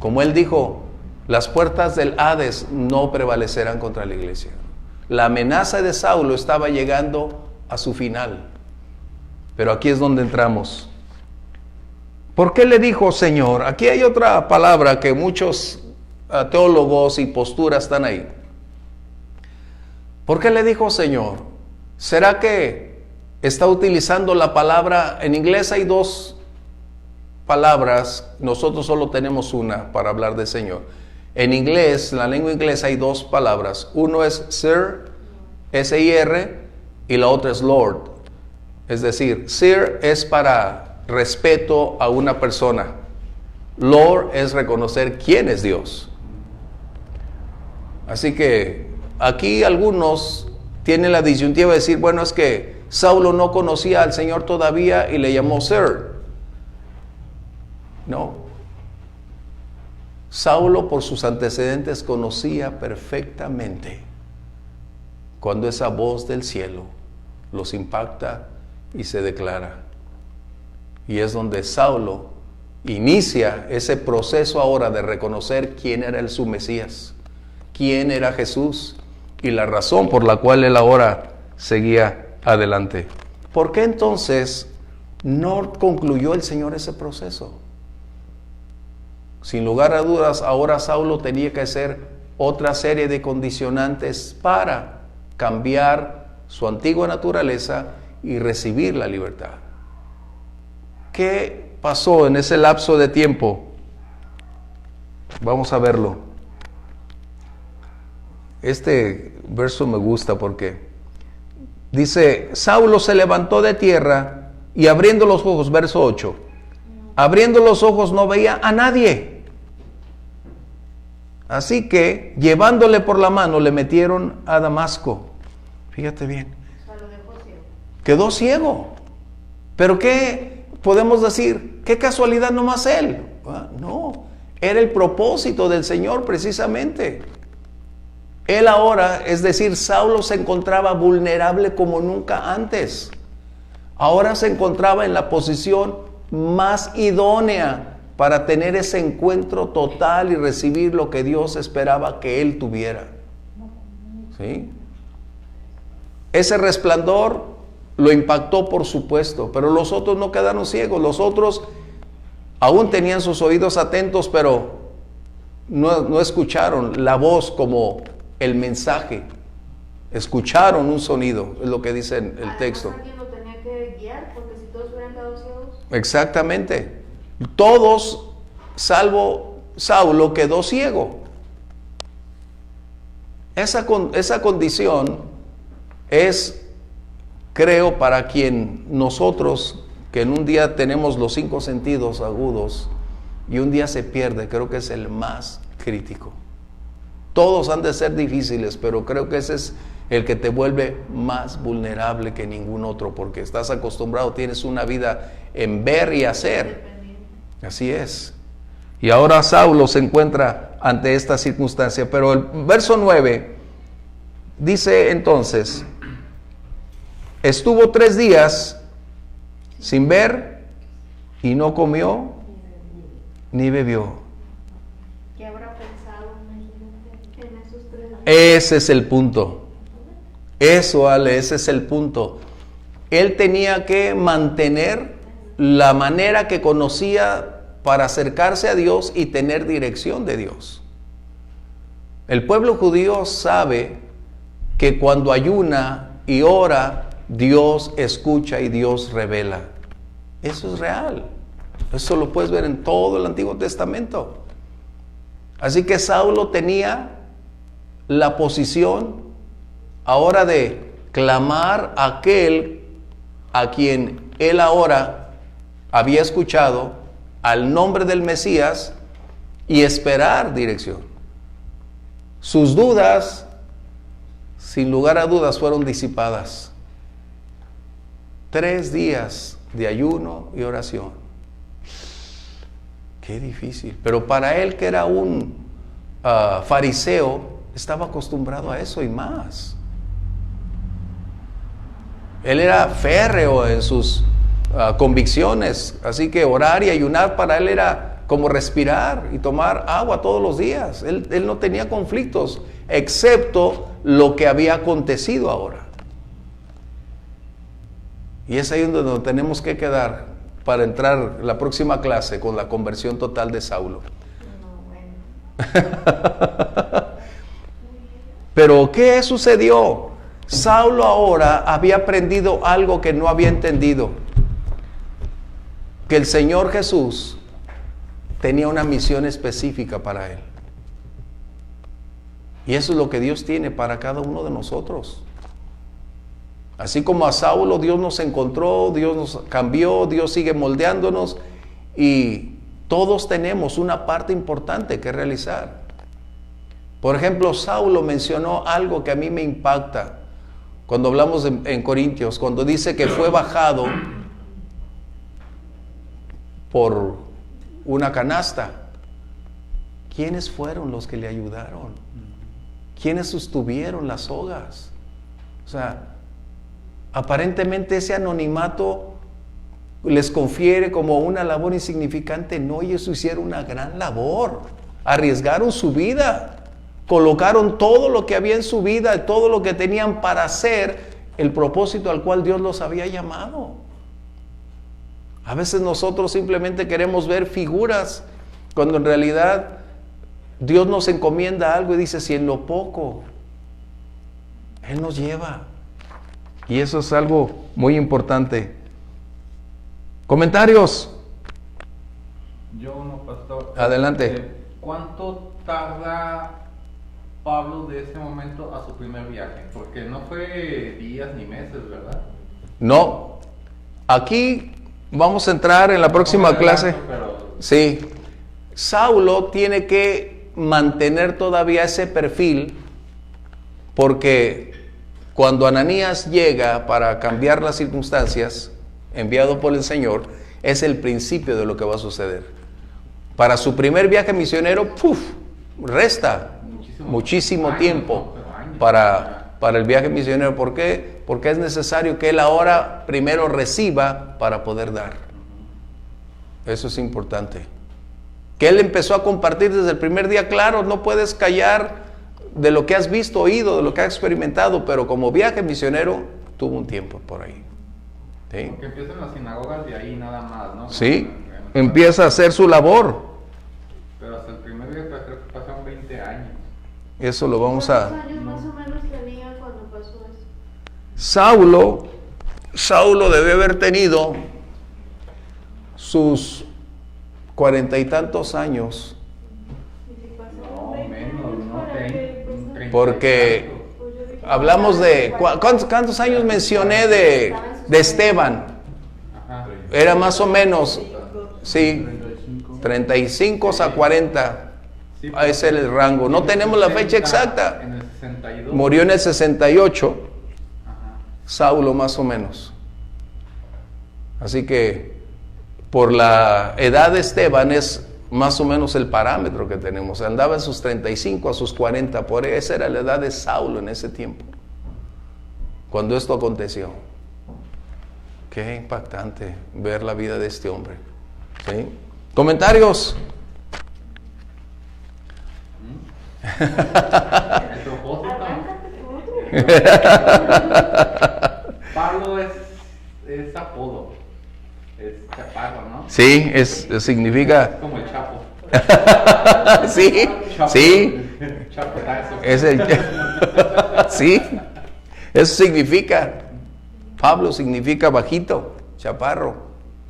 Como Él dijo, las puertas del Hades no prevalecerán contra la iglesia. La amenaza de Saulo estaba llegando a su final. Pero aquí es donde entramos. ¿Por qué le dijo Señor? Aquí hay otra palabra que muchos teólogos y posturas están ahí. ¿Por qué le dijo Señor? ¿Será que está utilizando la palabra? En inglés hay dos palabras, nosotros solo tenemos una para hablar de Señor. En inglés, en la lengua inglesa hay dos palabras. Uno es Sir, S-I-R, y la otra es Lord. Es decir, Sir es para respeto a una persona. Lord es reconocer quién es Dios. Así que aquí algunos tienen la disyuntiva de decir, bueno, es que Saulo no conocía al Señor todavía y le llamó Sir. No. Saulo, por sus antecedentes, conocía perfectamente cuando esa voz del cielo los impacta y se declara. Y es donde Saulo inicia ese proceso ahora de reconocer quién era su Mesías, quién era Jesús y la razón por la cual él ahora seguía adelante. ¿Por qué entonces no concluyó el Señor ese proceso? Sin lugar a dudas, ahora Saulo tenía que hacer otra serie de condicionantes para cambiar su antigua naturaleza y recibir la libertad. ¿Qué pasó en ese lapso de tiempo? Vamos a verlo. Este verso me gusta porque dice, Saulo se levantó de tierra y abriendo los ojos, verso 8, abriendo los ojos no veía a nadie. Así que, llevándole por la mano, le metieron a Damasco. Fíjate bien. Quedó ciego. ¿Pero qué podemos decir? ¿Qué casualidad nomás él? No, era el propósito del Señor precisamente. Él ahora, es decir, Saulo se encontraba vulnerable como nunca antes. Ahora se encontraba en la posición más idónea para tener ese encuentro total y recibir lo que Dios esperaba que él tuviera. ¿Sí? Ese resplandor lo impactó, por supuesto, pero los otros no quedaron ciegos. Los otros aún tenían sus oídos atentos, pero no escucharon la voz como el mensaje. Escucharon un sonido, es lo que dice el texto. ¿Alguien lo tenía que guiar? Porque si todos hubieran quedado ciegos. Exactamente. Todos, salvo Saulo, quedó ciego. Esa condición es, creo, para quien nosotros, que en un día tenemos los 5 sentidos agudos y un día se pierde, creo que es el más crítico. Todos han de ser difíciles, pero creo que ese es el que te vuelve más vulnerable que ningún otro, porque estás acostumbrado, tienes una vida en ver y hacer. Así es. Y ahora Saulo se encuentra ante esta circunstancia. Pero el verso 9 dice entonces, estuvo 3 días sin ver y no comió ni bebió. ¿Qué habrá pensado en esos 3 días? Ese es el punto. Eso, Ale, ese es el punto. Él tenía que mantener la manera que conocía para acercarse a Dios y tener dirección de Dios. El pueblo judío sabe que cuando ayuna y ora, Dios escucha y Dios revela. Eso es real. Eso lo puedes ver en todo el Antiguo Testamento. Así que Saulo tenía la posición ahora de clamar a aquel a quien él ahora había escuchado al nombre del Mesías y esperar dirección. Sus dudas, sin lugar a dudas, fueron disipadas. 3 días de ayuno y oración. Qué difícil. Pero para él, que era un fariseo, estaba acostumbrado a eso y más. Él era férreo en sus convicciones, así que orar y ayunar para él era como respirar y tomar agua todos los días. Él no tenía conflictos, excepto lo que había acontecido ahora. Y es ahí donde nos tenemos que quedar para entrar la próxima clase con la conversión total de Saulo. Pero ¿qué sucedió? Saulo ahora había aprendido algo que no había entendido: que el Señor Jesús tenía una misión específica para él. Y eso es lo que Dios tiene para cada uno de nosotros. Así como a Saulo Dios nos encontró, Dios nos cambió, Dios sigue moldeándonos, y todos tenemos una parte importante que realizar. Por ejemplo, Saulo mencionó algo que a mí me impacta cuando hablamos en Corintios, cuando dice que fue bajado por una canasta. ¿Quiénes fueron los que le ayudaron? ¿Quiénes sostuvieron las sogas? O sea, aparentemente ese anonimato les confiere como una labor insignificante. No, ellos hicieron una gran labor, arriesgaron su vida, colocaron todo lo que había en su vida, todo lo que tenían para hacer el propósito al cual Dios los había llamado. A veces nosotros simplemente queremos ver figuras, cuando en realidad Dios nos encomienda algo y dice: si en lo poco Él nos lleva. Y eso es algo muy importante. ¿Comentarios? Yo no, pastor. Adelante. ¿Cuánto tarda Pablo de ese momento a su primer viaje? Porque no fue días ni meses, ¿verdad? No. Aquí vamos a entrar en la próxima clase. Sí. Saulo tiene que mantener todavía ese perfil, porque cuando Ananías llega para cambiar las circunstancias, enviado por el Señor, es el principio de lo que va a suceder. Para su primer viaje misionero, resta muchísimo tiempo para el viaje misionero. ¿Por qué? Porque es necesario que él ahora primero reciba para poder dar. Eso es importante. Que él empezó a compartir desde el primer día. Claro, no puedes callar de lo que has visto, oído, de lo que has experimentado, pero como viaje misionero tuvo un tiempo por ahí. ¿Sí? Porque empieza en las sinagogas de ahí nada más, ¿no? Sí, empieza a hacer su labor. Pero hasta el primer día creo que pasaron 20 años. Eso lo vamos a... ¿Cuántos años más o menos tenía cuando pasó eso? Saulo debe haber tenido sus 40 y tantos años. No, menos, no, 30. Porque hablamos de... ¿Cuántos años mencioné de Esteban? Ajá. Era más o menos, sí, 35 a 40. Sí, Ese es el rango. No tenemos la fecha exacta. En el 62. Murió en el 68. Ajá. Saulo más o menos. Así que por la edad de Esteban es más o menos el parámetro que tenemos. Andaba en sus 35 a sus 40. Por esa era la edad de Saulo en ese tiempo, cuando esto aconteció. Qué impactante ver la vida de este hombre. ¿Sí? ¿Comentarios? El propósito. Pablo es apodo. es chaparro, ¿no? Sí, significa... Como el Chapo. Sí, Chapo. sí. Chapotazo. Es el... Sí, eso significa... Pablo significa bajito, chaparro.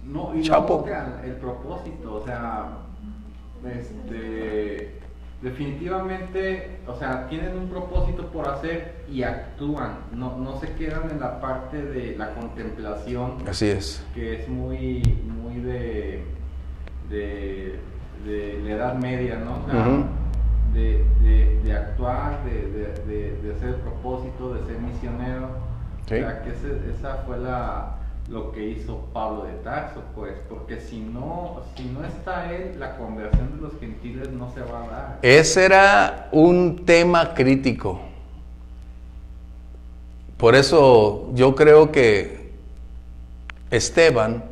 No, y Chapo. no, el propósito, o sea, definitivamente, o sea, tienen un propósito por hacer y actúan, no se quedan en la parte de la contemplación. Así es. Que es muy de la Edad Media, ¿no? O sea, Ujú. de actuar, de hacer el propósito, de ser misionero. Sí. O sea, que esa fue lo que hizo Pablo de Tarso, pues, porque si no está él, la conversión de los gentiles no se va a dar. Ese era un tema crítico. Por eso yo creo que Esteban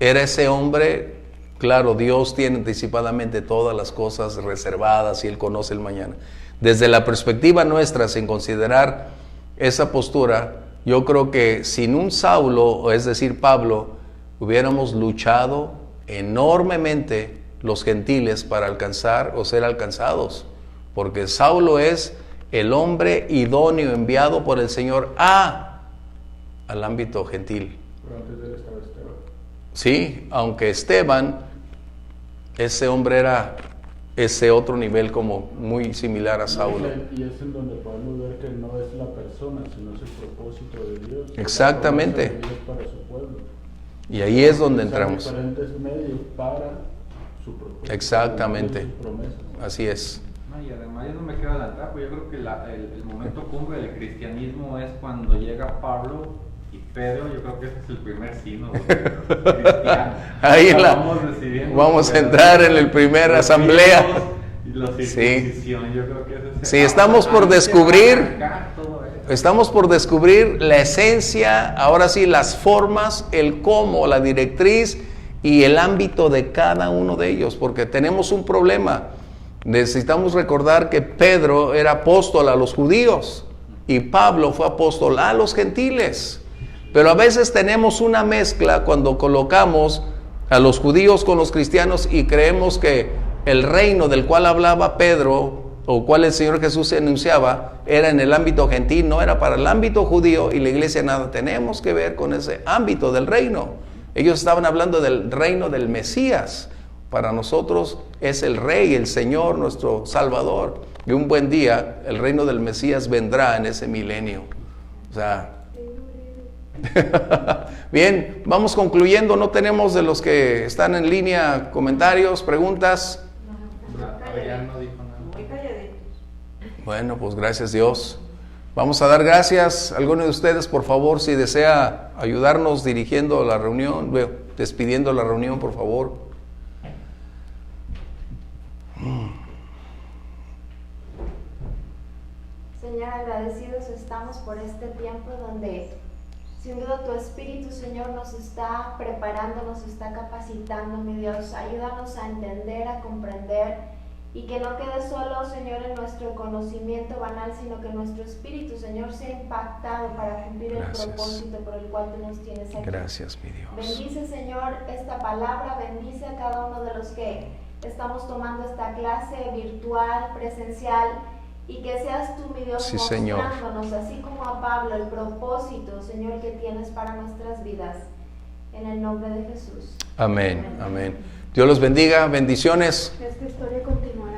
era ese hombre. Claro, Dios tiene anticipadamente todas las cosas reservadas y Él conoce el mañana. Desde la perspectiva nuestra, sin considerar esa postura, yo creo que sin un Saulo, es decir, Pablo, hubiéramos luchado enormemente los gentiles para alcanzar o ser alcanzados. Porque Saulo es el hombre idóneo enviado por el Señor al ámbito gentil. Pero antes de él estaba Esteban. Sí, aunque Esteban, ese hombre era ese otro nivel como muy similar a Saulo. Y es en donde podemos ver que no es la persona, sino es el propósito de Dios. Exactamente. La promesa de Dios para su pueblo. Y ahí es donde Usar entramos. diferentes medios para su propósito. Exactamente. Sus promesas. Así es. No, y además yo no me quiero adelantar, pues yo creo que el momento cumbre del cristianismo es cuando llega Pablo y Pedro. Yo creo que ese es el primer sínodo cristiano. Ahí vamos a entrar en la primera asamblea. Y la circuncisión, yo creo que ese es Sí, estamos por descubrir la esencia, ahora sí, las formas, el cómo, la directriz y el ámbito de cada uno de ellos, porque tenemos un problema. Necesitamos recordar que Pedro era apóstol a los judíos y Pablo fue apóstol a los gentiles. Pero a veces tenemos una mezcla cuando colocamos a los judíos con los cristianos y creemos que el reino del cual hablaba Pedro o cual el Señor Jesús enunciaba era en el ámbito gentil, no era para el ámbito judío, y la iglesia nada tenemos que ver con ese ámbito del reino. Ellos estaban hablando del reino del Mesías. Para nosotros es el Rey, el Señor, nuestro Salvador. Y un buen día el reino del Mesías vendrá en ese milenio. O sea... Bien, vamos concluyendo. No tenemos de los que están en línea comentarios, preguntas. Adrián no dijo nada. Muy calladitos. Bueno, pues gracias Dios. Vamos a dar gracias. Alguno de ustedes, por favor, si desea ayudarnos dirigiendo la reunión, despidiendo la reunión, por favor. Señor, agradecidos estamos por este tiempo donde sin duda tu Espíritu, Señor, nos está preparando, nos está capacitando, mi Dios. Ayúdanos a entender, a comprender, y que no quede solo, Señor, en nuestro conocimiento banal, sino que nuestro espíritu, Señor, sea impactado para cumplir el propósito por el cual tú nos tienes aquí. Gracias, mi Dios. Bendice, Señor, esta palabra, bendice a cada uno de los que estamos tomando esta clase virtual, presencial, y que seas tú, mi Dios, mostrándonos, así como a Pablo, el propósito, Señor, que tienes para nuestras vidas. En el nombre de Jesús. Amén, amén. Dios los bendiga, bendiciones. Esta historia continuará.